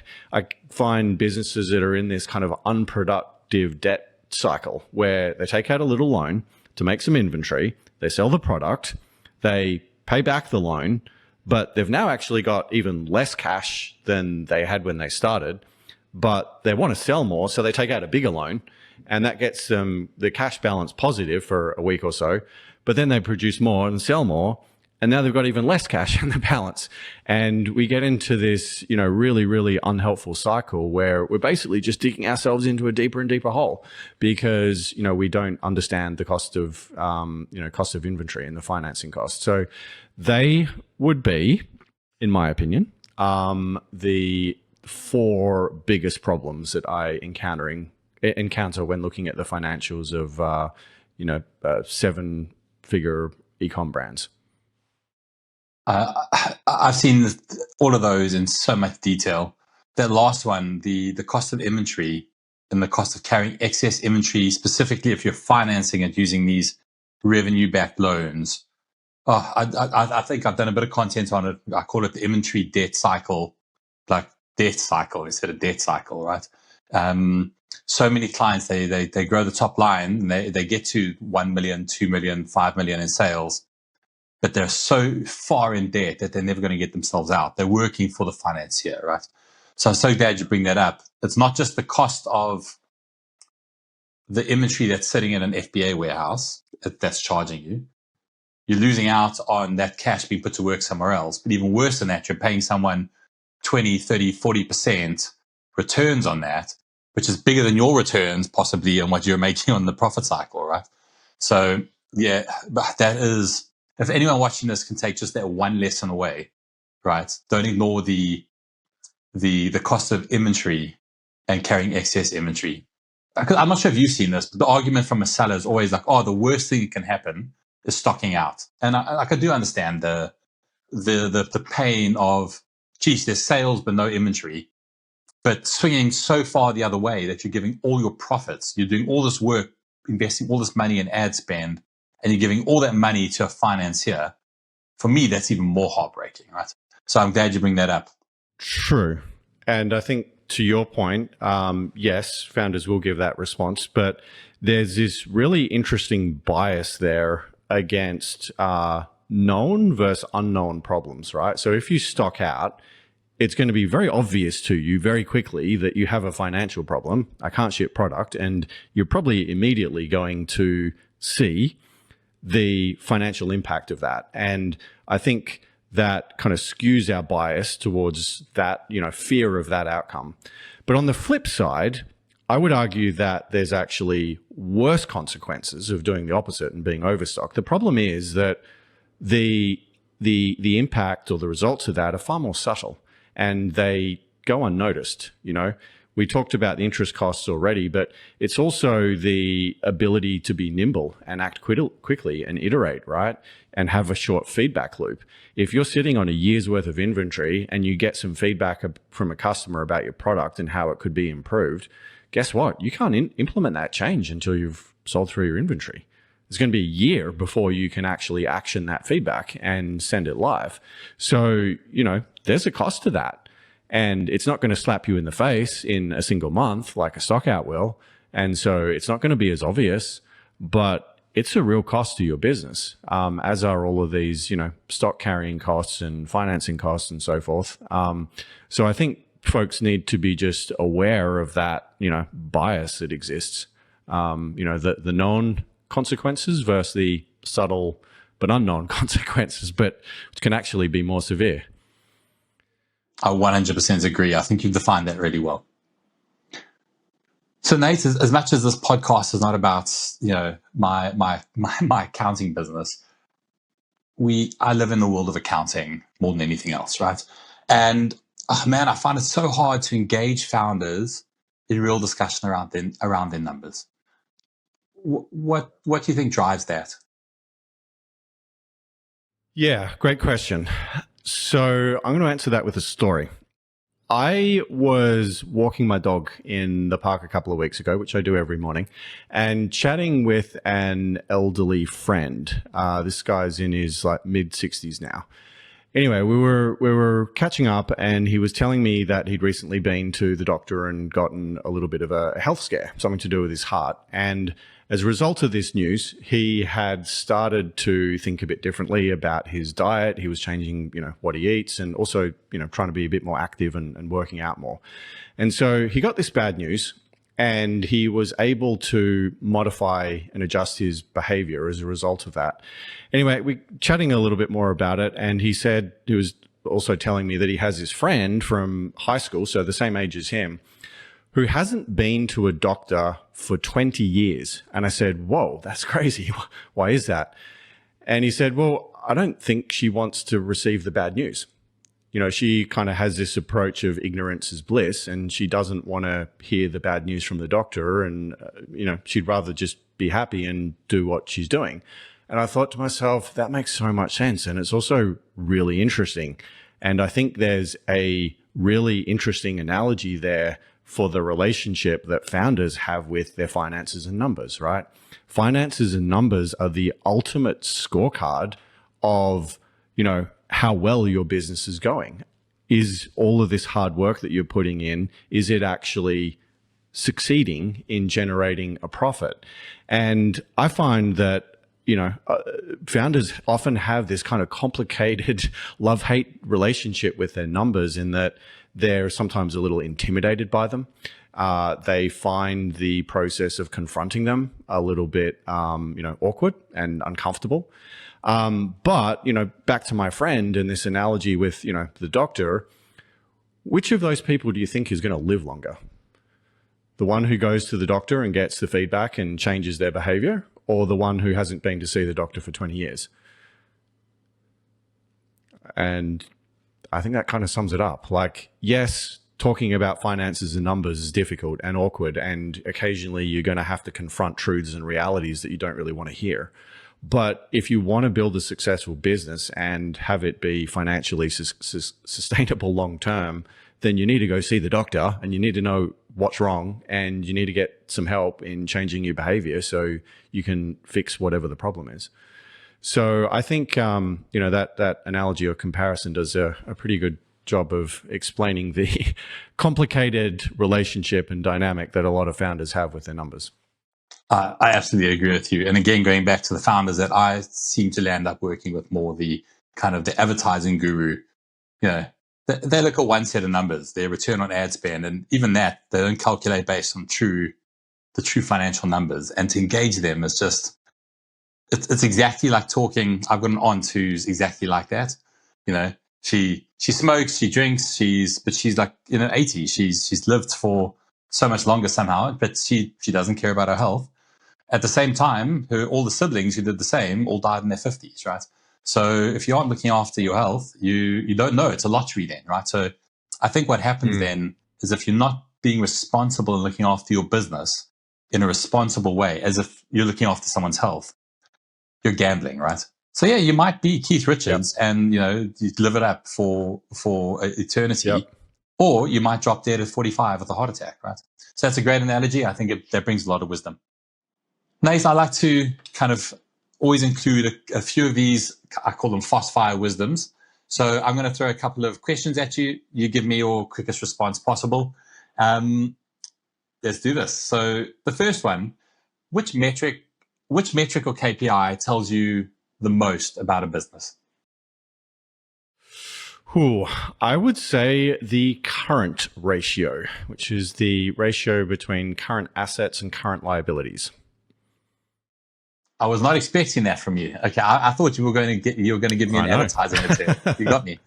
find businesses that are in this kind of unproductive debt cycle where they take out a little loan to make some inventory, they sell the product, they pay back the loan, but they've now actually got even less cash than they had when they started, but they want to sell more, so they take out a bigger loan. And that gets them the cash balance positive for a week or so, but then they produce more and sell more, and now they've got even less cash in the balance. And we get into this, really, really unhelpful cycle where we're basically just digging ourselves into a deeper and deeper hole because, we don't understand the cost of, cost of inventory and the financing cost. So they would be, in my opinion, the four biggest problems that I encounter when looking at the financials of, 7-figure ecom brands. I've seen all of those in so much detail. That last one, the cost of inventory and the cost of carrying excess inventory, specifically if you're financing it using these revenue-backed loans. Oh, I think I've done a bit of content on it. I call it the inventory debt cycle, like debt cycle instead of debt cycle, right? So many clients, they grow the top line and they get to 1 million, 2 million, 5 million in sales, but they're so far in debt that they're never going to get themselves out. They're working for the financier, right? So I'm so glad you bring that up. It's not just the cost of the inventory that's sitting in an FBA warehouse that's charging you. You're losing out on that cash being put to work somewhere else. But even worse than that, you're paying someone 20, 30, 40% returns on that, which is bigger than your returns possibly on what you're making on the profit cycle, right? So yeah, but that is, if anyone watching this can take just that one lesson away, right? Don't ignore the cost of inventory and carrying excess inventory. I'm not sure if you've seen this, but the argument from a seller is always like, oh, the worst thing that can happen is stocking out. And I do understand the pain of, geez, there's sales but no inventory. But swinging so far the other way that you're giving all your profits, you're doing all this work, investing all this money in ad spend, and you're giving all that money to a financier, for me, that's even more heartbreaking, right? So I'm glad you bring that up. True. And I think to your point, yes, founders will give that response, but there's this really interesting bias there against known versus unknown problems, right? So if you stock out, it's going to be very obvious to you very quickly that you have a financial problem. I can't ship product. And you're probably immediately going to see the financial impact of that. And I think that kind of skews our bias towards that, fear of that outcome. But on the flip side, I would argue that there's actually worse consequences of doing the opposite and being overstocked. The problem is that the impact or the results of that are far more subtle and they go unnoticed. We talked about the interest costs already, but it's also the ability to be nimble and act quickly and iterate, right? And have a short feedback loop. If you're sitting on a year's worth of inventory and you get some feedback from a customer about your product and how it could be improved, guess what? You can't implement that change until you've sold through your inventory. It's going to be a year before you can actually action that feedback and send it live. So, there's a cost to that. And it's not going to slap you in the face in a single month like a stock out will. And so it's not going to be as obvious, but it's a real cost to your business, as are all of these, stock carrying costs and financing costs and so forth. So I think folks need to be just aware of that, bias that exists, the known consequences versus the subtle but unknown consequences, but which can actually be more severe. I 100% agree. I think you've defined that really well. So Nate, as much as this podcast is not about, my accounting business, I live in the world of accounting more than anything else, right? And I find it so hard to engage founders in real discussion around their numbers. What do you think drives that? Yeah, great question. So I'm going to answer that with a story. I was walking my dog in the park a couple of weeks ago, which I do every morning, and chatting with an elderly friend. This guy's in his mid 60s now. Anyway, we were catching up, and he was telling me that he'd recently been to the doctor and gotten a little bit of a health scare, something to do with his heart. And as a result of this news, he had started to think a bit differently about his diet. He was changing, what he eats, and also, trying to be a bit more active and working out more. And so he got this bad news, and he was able to modify and adjust his behavior as a result of that. Anyway, we chatting a little bit more about it, and he was also telling me that he has this friend from high school, so the same age as him, who hasn't been to a doctor for 20 years. And I said, whoa, that's crazy. Why is that? And he said, well, I don't think she wants to receive the bad news. She kind of has this approach of ignorance is bliss, and she doesn't want to hear the bad news from the doctor. And, she'd rather just be happy and do what she's doing. And I thought to myself, that makes so much sense. And it's also really interesting. And I think there's a really interesting analogy there for the relationship that founders have with their finances and numbers, right? Finances and numbers are the ultimate scorecard of, how well your business is going. Is all of this hard work that you're putting in, is it actually succeeding in generating a profit? And I find that, founders often have this kind of complicated love-hate relationship with their numbers, in that they're sometimes a little intimidated by them. They find the process of confronting them a little bit, awkward and uncomfortable. But, back to my friend and this analogy with, the doctor, which of those people do you think is going to live longer? The one who goes to the doctor and gets the feedback and changes their behavior, or the one who hasn't been to see the doctor for 20 years? And I think that kind of sums it up. Yes, talking about finances and numbers is difficult and awkward, and occasionally you're going to have to confront truths and realities that you don't really want to hear. But if you want to build a successful business and have it be financially sustainable long term, then you need to go see the doctor, and you need to know what's wrong, and you need to get some help in changing your behavior so you can fix whatever the problem is. So I think, that analogy or comparison does a pretty good job of explaining the complicated relationship and dynamic that a lot of founders have with their numbers. I absolutely agree with you. And again, going back to the founders that I seem to land up working with more, the kind of the advertising guru, they look at one set of numbers, their return on ad spend, and even that they don't calculate based on the true financial numbers. And to engage them is just, it's exactly like talking. I've got an aunt who's exactly like that. She smokes, she drinks, but she's like 80. She's lived for so much longer somehow, but she doesn't care about her health. At the same time, all the siblings who did the same all died in their 50s, right? So if you aren't looking after your health, you don't know. It's a lottery then, right? So I think what happens then is if you're not being responsible and looking after your business in a responsible way, as if you're looking after someone's health, you're gambling, right? So yeah, you might be Keith Richards and you live it up for eternity, or you might drop dead at 45 with a heart attack, right? So that's a great analogy. I think that brings a lot of wisdom. Nate, I like to kind of always include a few of these, I call them fast fire wisdoms. So I'm going to throw a couple of questions at you. You give me your quickest response possible. Let's do this. So the first one, which metric or KPI tells you the most about a business? I would say the current ratio, which is the ratio between current assets and current liabilities. I was not expecting that from you. Okay, I thought you were going to give me an advertising material. You got me.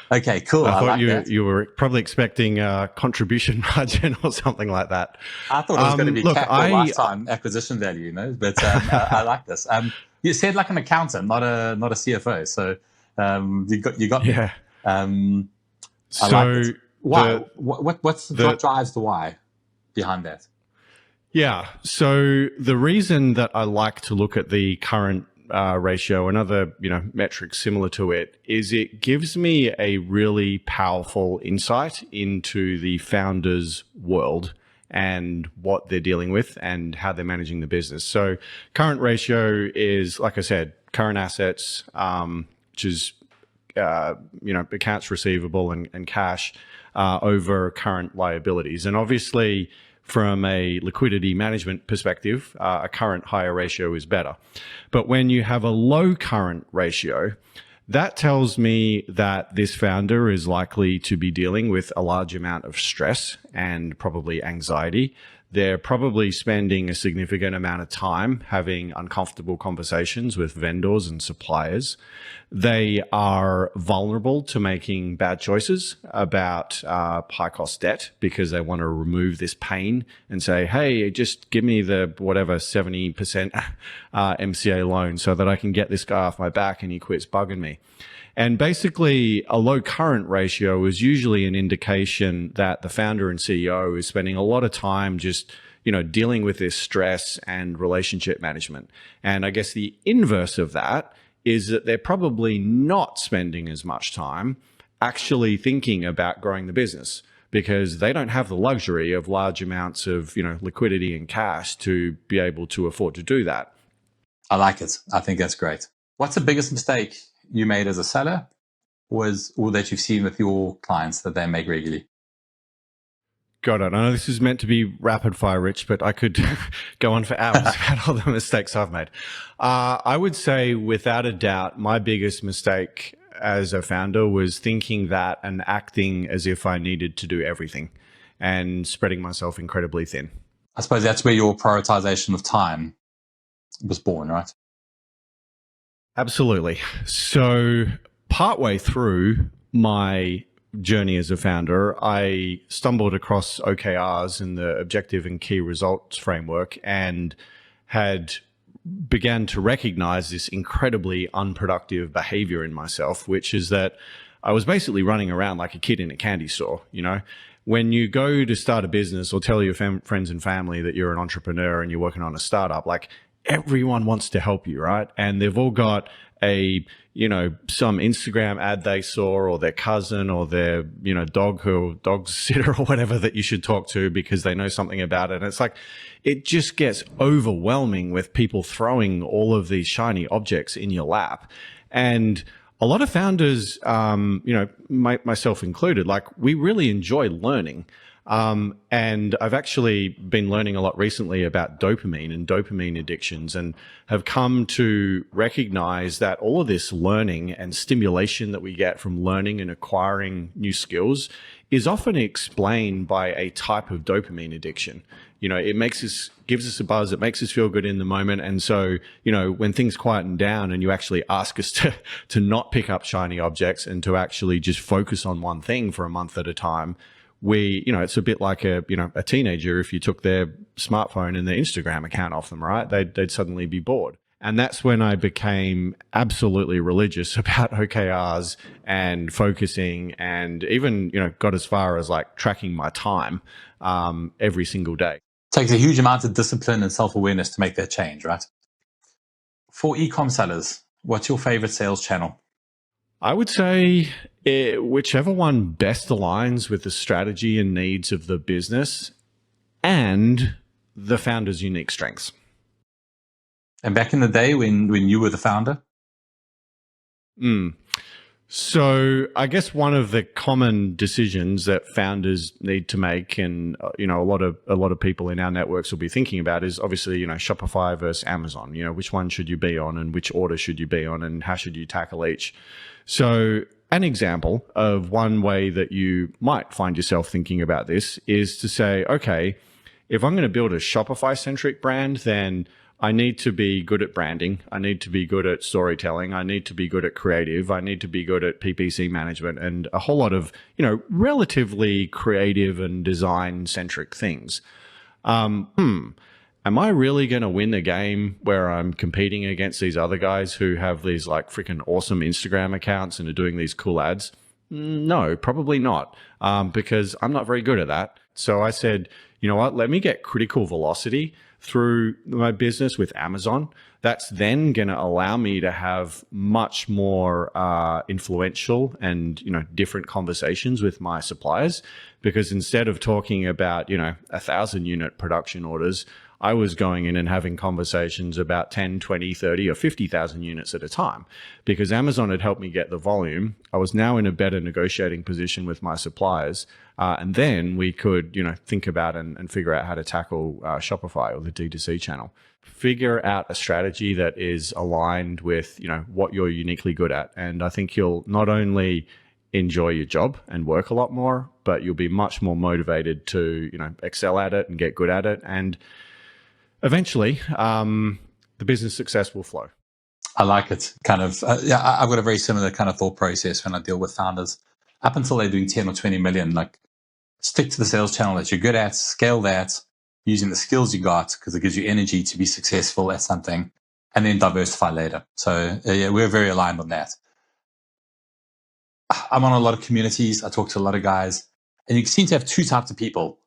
Okay, cool. I thought like you were probably expecting a contribution margin or something like that. I thought it was going to be lifetime acquisition value, But I like this. You said like an accountant, not a CFO. So you got me. Yeah. I like this. Why? What drives the why behind that? Yeah. So the reason that I like to look at the current ratio and other metrics similar to it is it gives me a really powerful insight into the founder's world and what they're dealing with and how they're managing the business. So current ratio is, like I said, current assets, which is accounts receivable and cash over current liabilities, and obviously, from a liquidity management perspective, a current higher ratio is better. But when you have a low current ratio, that tells me that this founder is likely to be dealing with a large amount of stress and probably anxiety. They're probably spending a significant amount of time having uncomfortable conversations with vendors and suppliers. They are vulnerable to making bad choices about high cost debt because they want to remove this pain and say, hey, just give me the 70% MCA loan so that I can get this guy off my back and he quits bugging me. And basically, a low current ratio is usually an indication that the founder and CEO is spending a lot of time just, dealing with this stress and relationship management. And I guess the inverse of that is that they're probably not spending as much time actually thinking about growing the business because they don't have the luxury of large amounts of, liquidity and cash to be able to afford to do that. I like it. I think that's great. What's the biggest mistake you made as a seller or that you've seen with your clients that they make regularly? Got it. I know this is meant to be rapid fire, Rich, but I could go on for hours about all the mistakes I've made. I would say, without a doubt, my biggest mistake as a founder was thinking that and acting as if I needed to do everything and spreading myself incredibly thin. I suppose that's where your prioritization of time was born, right? Absolutely. So partway through my journey as a founder, I stumbled across OKRs and the objective and key results framework and had began to recognize this incredibly unproductive behavior in myself, which is that I was basically running around like a kid in a candy store. When you go to start a business or tell your friends and family that you're an entrepreneur and you're working on a startup, like everyone wants to help you, right? And they've all got some Instagram ad they saw or their cousin or their, dog sitter or whatever that you should talk to because they know something about it. And it's like, it just gets overwhelming with people throwing all of these shiny objects in your lap. And A lot of founders, myself included, like we really enjoy learning. And I've actually been learning a lot recently about dopamine and dopamine addictions, and have come to recognize that all of this learning and stimulation that we get from learning and acquiring new skills is often explained by a type of dopamine addiction. It gives us a buzz, it makes us feel good in the moment. And so, when things quieten down and you actually ask us to not pick up shiny objects and to actually just focus on one thing for a month at a time, it's a bit like a teenager. If you took their smartphone and their Instagram account off them, right, they'd suddenly be bored. And that's when I became absolutely religious about OKRs and focusing, and even, got as far as like tracking my time every single day. It takes a huge amount of discipline and self-awareness to make that change, right? For ecom sellers, what's your favorite sales channel? I would say whichever one best aligns with the strategy and needs of the business and the founder's unique strengths. And back in the day when you were the founder? So I guess one of the common decisions that founders need to make, and a lot of people in our networks will be thinking about, is obviously Shopify versus Amazon. Which one should you be on, and which order should you be on, and how should you tackle each? So an example of one way that you might find yourself thinking about this is to say, okay, if I'm going to build a Shopify-centric brand, then I need to be good at branding. I need to be good at storytelling. I need to be good at creative. I need to be good at PPC management and a whole lot of, relatively creative and design-centric things. Am I really going to win the game where I'm competing against these other guys who have these like freaking awesome Instagram accounts and are doing these cool ads? No, probably not, because I'm not very good at that. So I said, you know what, let me get critical velocity through my business with Amazon. That's then going to allow me to have much more influential and different conversations with my suppliers, because instead of talking about 1,000 unit production orders, I was going in and having conversations about 10, 20, 30 or 50,000 units at a time, because Amazon had helped me get the volume. I was now in a better negotiating position with my suppliers. And then we could, think about and figure out how to tackle Shopify or the D2C channel. Figure out a strategy that is aligned with, what you're uniquely good at. And I think you'll not only enjoy your job and work a lot more, but you'll be much more motivated to, excel at it and get good at it. And eventually, the business success will flow. I like it. I've got a very similar kind of thought process when I deal with founders. Up until they're doing 10 or 20 million, like stick to the sales channel that you're good at, scale that using the skills you got, because it gives you energy to be successful at something, and then diversify later. So we're very aligned on that. I'm on a lot of communities. I talk to a lot of guys, and you seem to have two types of people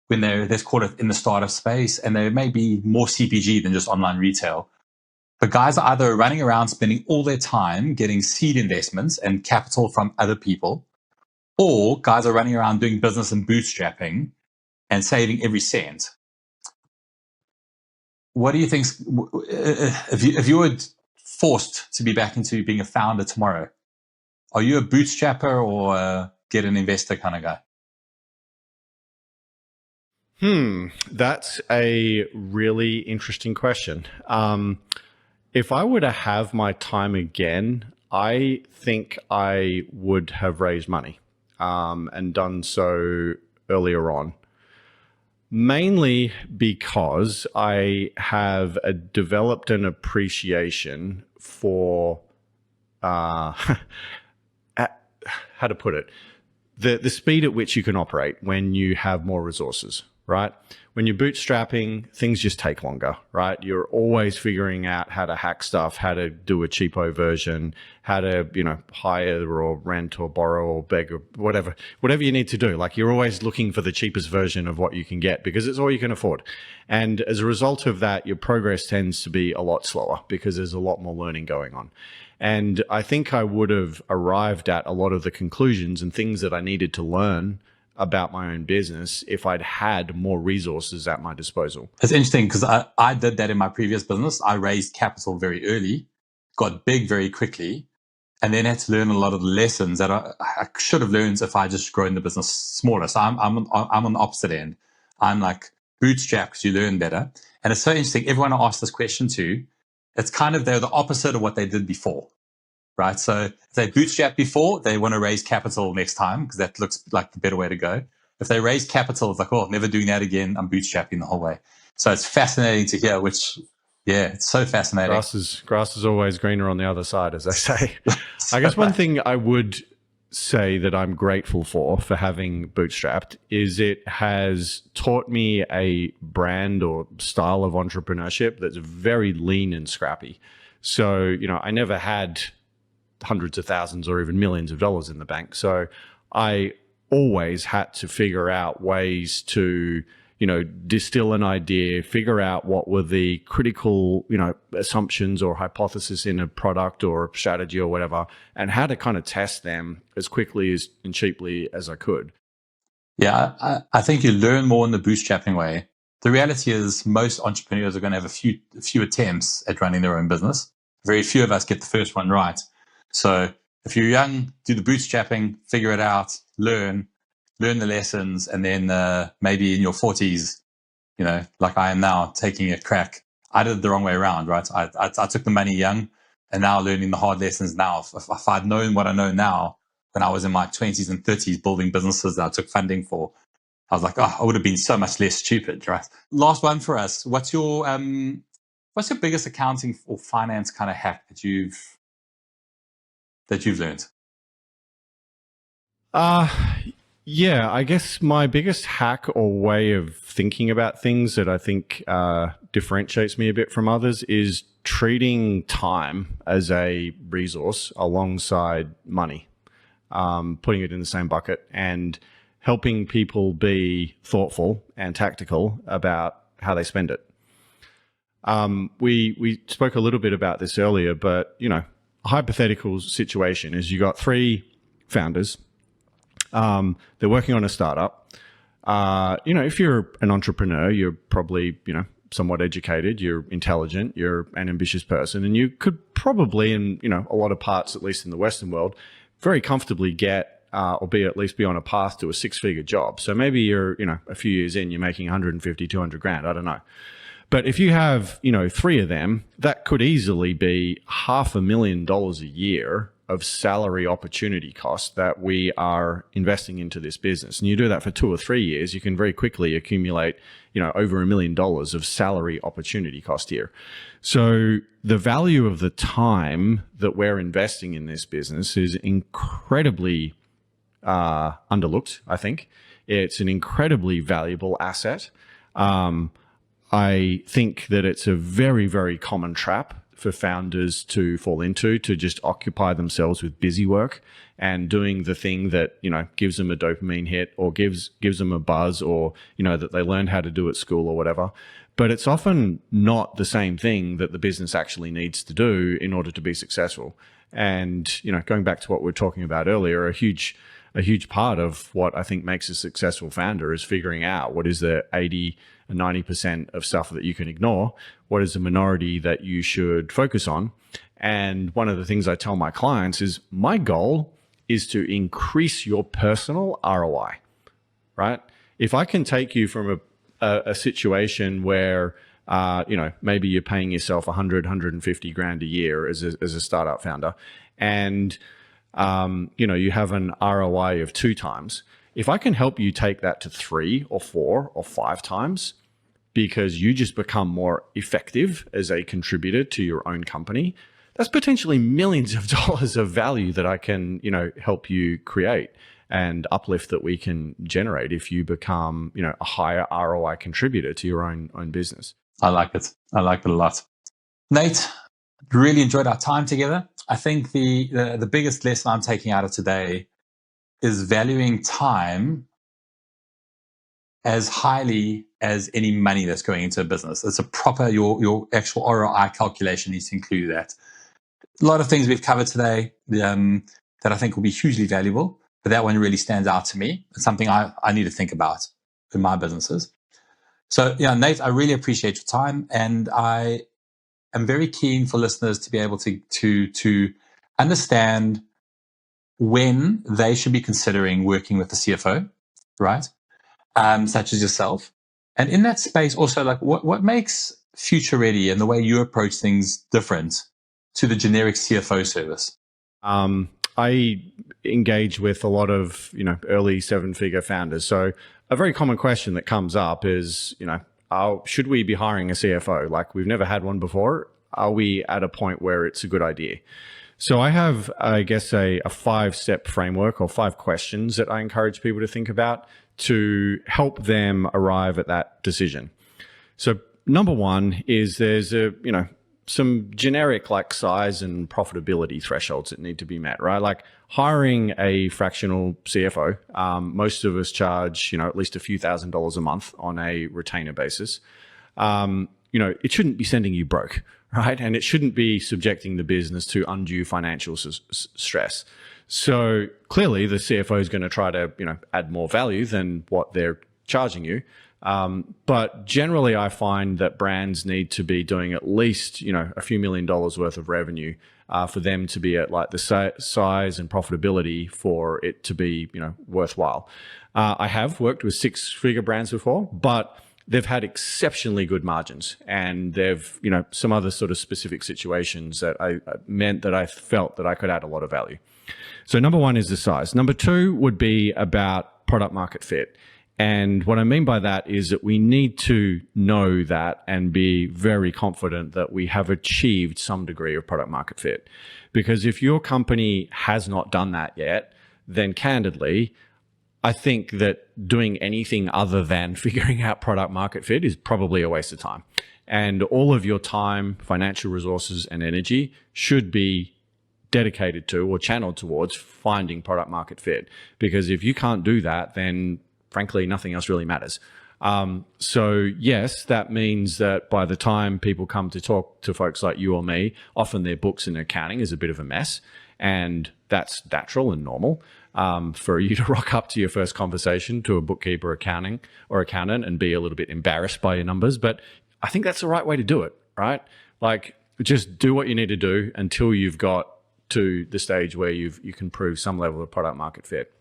when let's call it in the startup space, and they may be more CPG than just online retail. But guys are either running around spending all their time getting seed investments and capital from other people, or guys are running around doing business and bootstrapping and saving every cent. What do you think, if you were forced to be back into being a founder tomorrow, are you a bootstrapper or a get an investor kind of guy? That's a really interesting question. If I were to have my time again, I think I would have raised money and done so earlier on. Mainly because I have developed an appreciation for, how to put it, the speed at which you can operate when you have more resources, right? When you're bootstrapping, things just take longer, right? You're always figuring out how to hack stuff, how to do a cheapo version, how to, hire or rent or borrow or beg or whatever you need to do. Like, you're always looking for the cheapest version of what you can get because it's all you can afford. And as a result of that, your progress tends to be a lot slower because there's a lot more learning going on. And I think I would have arrived at a lot of the conclusions and things that I needed to learn about my own business if I'd had more resources at my disposal. It's interesting because I did that in my previous business. I raised capital very early, got big very quickly, and then had to learn a lot of the lessons that I should have learned if I just grown the business smaller. So I'm on the opposite end. I'm like bootstrap because you learn better. And it's so interesting. Everyone I ask this question to, it's kind of they're the opposite of what they did before, right? So if they bootstrap before, they want to raise capital next time because that looks like the better way to go. If they raise capital, it's like, oh, never doing that again. I'm bootstrapping the whole way. So it's fascinating to hear, it's so fascinating. Grass is always greener on the other side, as they say. I guess one thing I would say that I'm grateful for having bootstrapped is it has taught me a brand or style of entrepreneurship that's very lean and scrappy. So, I never had hundreds of thousands or even millions of dollars in the bank. So I always had to figure out ways to distill an idea, figure out what were the critical, assumptions or hypotheses in a product or a strategy or whatever, and how to kind of test them as quickly and cheaply as I could. Yeah, I think you learn more in the bootstrapping way. The reality is most entrepreneurs are going to have a few attempts at running their own business. Very few of us get the first one right. So if you're young, do the bootstrapping, figure it out, learn the lessons, and then maybe in your 40s, like I am now, taking a crack. I did it the wrong way around, right? I took the money young, and now learning the hard lessons now. If I'd known what I know now when I was in my 20s and 30s building businesses that I took funding for, I was like, oh, I would have been so much less stupid, right? Last one for us. What's your biggest accounting or finance kind of hack that you've learned? Yeah, I guess my biggest hack or way of thinking about things that I think differentiates me a bit from others is treating time as a resource alongside money, putting it in the same bucket and helping people be thoughtful and tactical about how they spend it. We spoke a little bit about this earlier, but, a hypothetical situation is you got 3 founders. They're working on a startup. If you're an entrepreneur, you're probably, somewhat educated, you're intelligent, you're an ambitious person, and you could probably, in, a lot of parts, at least in the Western world, very comfortably get, or at least be on a path to a 6-figure job. So maybe you're, a few years in, you're making 150, 200 grand. I don't know. But if you have, 3 of them, that could easily be $500,000 a year of salary opportunity cost that we are investing into this business. And you do that for 2 or 3 years, you can very quickly accumulate, over $1 million of salary opportunity cost here. So the value of the time that we're investing in this business is incredibly underlooked, I think. It's an incredibly valuable asset. I think that it's a very, very common trap for founders to fall into, to just occupy themselves with busy work and doing the thing that, gives them a dopamine hit or gives them a buzz, or, that they learned how to do at school or whatever. But it's often not the same thing that the business actually needs to do in order to be successful. And, going back to what we were talking about earlier, a huge part of what I think makes a successful founder is figuring out what is the 80 and 90% of stuff that you can ignore, what is the minority that you should focus on. And one of the things I tell my clients is my goal is to increase your personal ROI, right? If I can take you from a situation where, maybe you're paying yourself 100, 150 grand a year as a startup founder, and you have an ROI of 2 times. If I can help you take that to 3 or 4 or 5 times because you just become more effective as a contributor to your own company, that's potentially millions of dollars of value that I can, help you create and uplift that we can generate if you become, a higher ROI contributor to your own business. I like it. I like it a lot. Nate, really enjoyed our time together. I think the biggest lesson I'm taking out of today is valuing time as highly as any money that's going into a business. It's a proper, your actual ROI calculation needs to include that. A lot of things we've covered today that I think will be hugely valuable, but that one really stands out to me. It's something I need to think about in my businesses. So, Nate, I really appreciate your time, and I am very keen for listeners to be able to understand when they should be considering working with the CFO, right? Such as yourself. And in that space, also, like what makes Future Ready and the way you approach things different to the generic CFO service? I engage with a lot of, early seven-figure founders. So a very common question that comes up is, should we be hiring a CFO? Like, we've never had one before. Are we at a point where it's a good idea? So I have, I guess, a 5-step framework or 5 questions that I encourage people to think about to help them arrive at that decision. So number one is there's some generic like size and profitability thresholds that need to be met, right? Like hiring a fractional CFO, most of us charge, at least a few $1,000s a month on a retainer basis. It shouldn't be sending you broke, right? And it shouldn't be subjecting the business to undue financial stress. So clearly the CFO is going to try to, add more value than what they're charging you. But generally I find that brands need to be doing at least, a few $1 million worth of revenue for them to be at like the size and profitability for it to be, worthwhile. I have worked with 6-figure brands before, but they've had exceptionally good margins, and they've, some other sort of specific situations that I meant that I felt that I could add a lot of value. So number one is the size. Number two would be about product market fit. And what I mean by that is that we need to know that and be very confident that we have achieved some degree of product market fit. Because if your company has not done that yet, then candidly, I think that doing anything other than figuring out product market fit is probably a waste of time. And all of your time, financial resources, and energy should be dedicated to or channeled towards finding product market fit. Because if you can't do that, then frankly, nothing else really matters. So yes, that means that by the time people come to talk to folks like you or me, often their books and accounting is a bit of a mess. And that's natural and normal for you to rock up to your first conversation to a bookkeeper, accountant, and be a little bit embarrassed by your numbers. But I think that's the right way to do it, right? Like, just do what you need to do until you've got to the stage where you can prove some level of product market fit.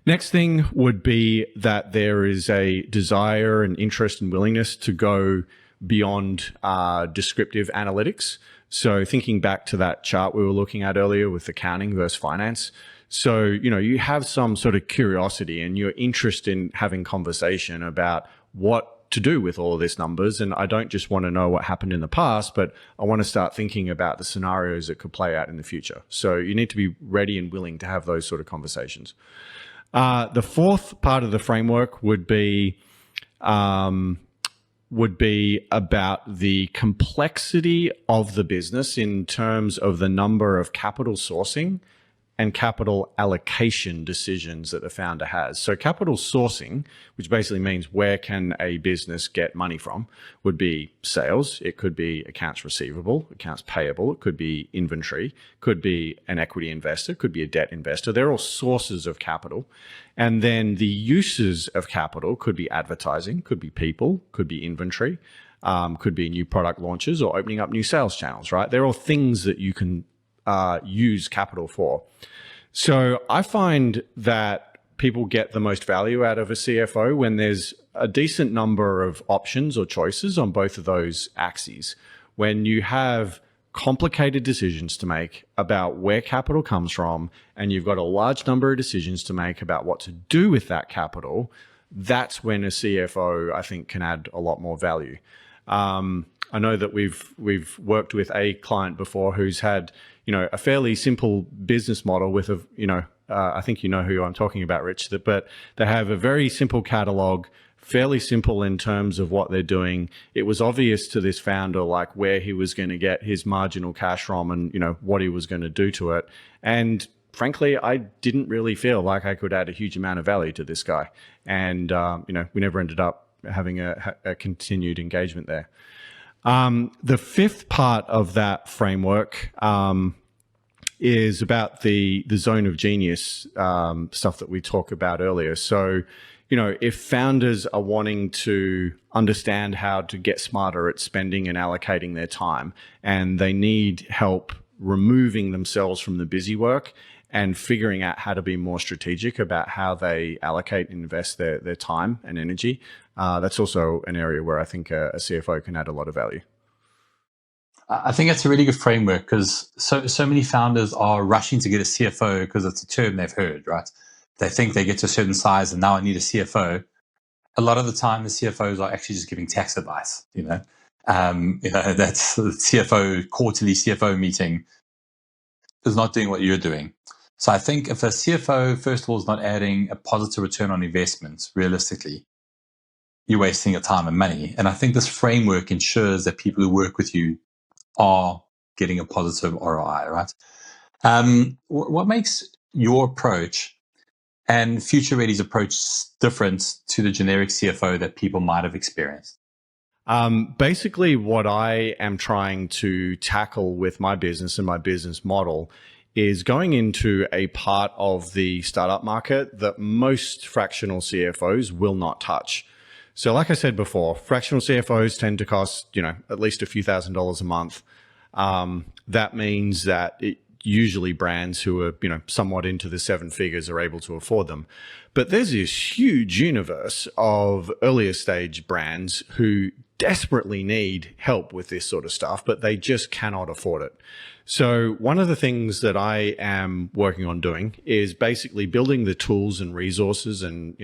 Next thing would be that there is a desire and interest and willingness to go beyond descriptive analytics. So thinking back to that chart we were looking at earlier with accounting versus finance. So, you have some sort of curiosity and you're interested in having conversation about what to do with all of these numbers. And I don't just want to know what happened in the past, but I want to start thinking about the scenarios that could play out in the future. So you need to be ready and willing to have those sort of conversations. The fourth part of the framework would be about the complexity of the business in terms of the number of capital sourcing and capital allocation decisions that the founder has. So capital sourcing, which basically means where can a business get money from, would be sales. It could be accounts receivable, accounts payable. It could be inventory, could be an equity investor, could be a debt investor. They're all sources of capital. And then the uses of capital could be advertising, could be people, could be inventory, could be new product launches or opening up new sales channels, right? They're all things that you can use capital for. So I find that people get the most value out of a CFO when there's a decent number of options or choices on both of those axes. When you have complicated decisions to make about where capital comes from, and you've got a large number of decisions to make about what to do with that capital, that's when a CFO, I think, can add a lot more value. I know that we've worked with a client before who's had, a fairly simple business model with I think you know who I'm talking about, Rich, but they have a very simple catalog, fairly simple in terms of what they're doing. It was obvious to this founder, like where he was going to get his marginal cash from and, what he was going to do to it. And frankly, I didn't really feel like I could add a huge amount of value to this guy. And, we never ended up having a continued engagement there. The fifth part of that framework is about the zone of genius stuff that we talked about earlier. So, if founders are wanting to understand how to get smarter at spending and allocating their time, and they need help removing themselves from the busy work and figuring out how to be more strategic about how they allocate and invest their time and energy. That's also an area where I think a CFO can add a lot of value. I think it's a really good framework because so many founders are rushing to get a CFO because it's a term they've heard, right? They think they get to a certain size and now I need a CFO. A lot of the time, the CFOs are actually just giving tax advice. That's the quarterly CFO meeting is not doing what you're doing. So I think if a CFO, first of all, is not adding a positive return on investment, realistically, you're wasting your time and money. And I think this framework ensures that people who work with you are getting a positive ROI, right? What makes your approach and Future Ready's approach different to the generic CFO that people might have experienced? Basically, what I am trying to tackle with my business and my business model is going into a part of the startup market that most fractional CFOs will not touch. So like I said before, fractional CFOs tend to cost, at least a few $1,000s a month. That means that usually brands who are, somewhat into the seven figures are able to afford them. But there's this huge universe of earlier stage brands who desperately need help with this sort of stuff, but they just cannot afford it. So one of the things that I am working on doing is basically building the tools and resources and,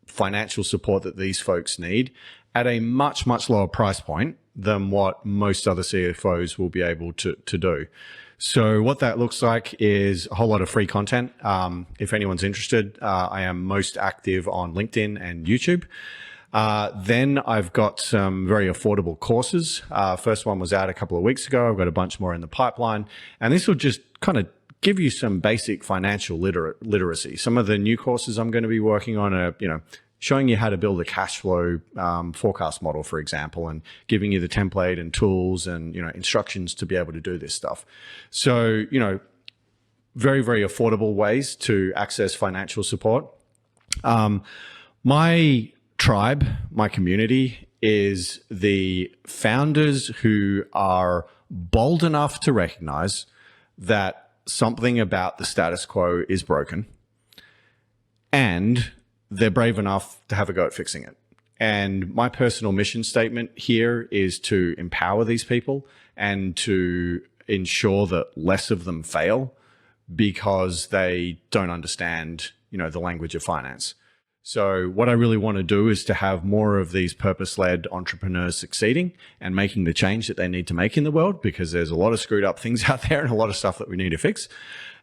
financial support that these folks need at a much, much lower price point than what most other CFOs will be able to do. So what that looks like is a whole lot of free content. If anyone's interested, I am most active on LinkedIn and YouTube. Then I've got some very affordable courses. First one was out a couple of weeks ago. I've got a bunch more in the pipeline. And this will just kind of give you some basic financial literacy. Some of the new courses I'm going to be working on are, showing you how to build a cash flow forecast model, for example, and giving you the template and tools and, instructions to be able to do this stuff. So, very, very affordable ways to access financial support. My tribe, my community is the founders who are bold enough to recognize that something about the status quo is broken, and they're brave enough to have a go at fixing it. And my personal mission statement here is to empower these people and to ensure that less of them fail because they don't understand, the language of finance. So what I really want to do is to have more of these purpose-led entrepreneurs succeeding and making the change that they need to make in the world, because there's a lot of screwed up things out there and a lot of stuff that we need to fix.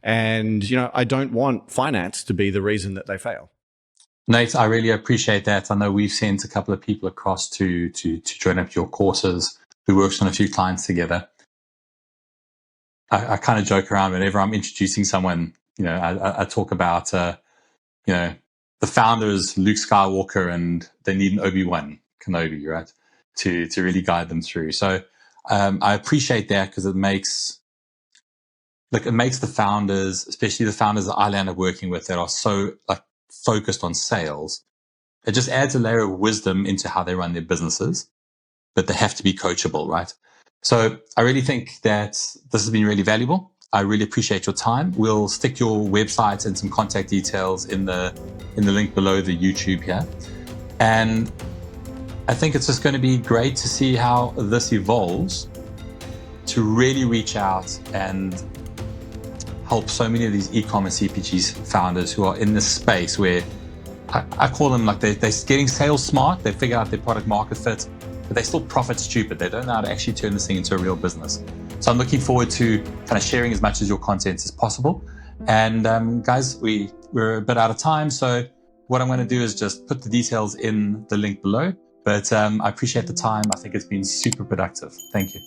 And, I don't want finance to be the reason that they fail. Nate, I really appreciate that. I know we've sent a couple of people across to join up your courses. We worked on a few clients together. I kind of joke around whenever I'm introducing someone, I talk about, the founders, Luke Skywalker, and they need an Obi-Wan Kenobi, right, to really guide them through. So I appreciate that because it makes the founders, especially the founders that I land up working with that are so focused on sales, it just adds a layer of wisdom into how they run their businesses, but they have to be coachable, right? So I really think that this has been really valuable. I really appreciate your time. We'll stick your website and some contact details in the link below the YouTube here. And I think it's just going to be great to see how this evolves to really reach out and help so many of these e-commerce CPGs founders who are in this space where I call them they're getting sales smart. They figure out their product market fit, but they still profit stupid. They don't know how to actually turn this thing into a real business. So I'm looking forward to kind of sharing as much of your content as possible. And guys, we're a bit out of time. So what I'm going to do is just put the details in the link below. But I appreciate the time. I think it's been super productive. Thank you.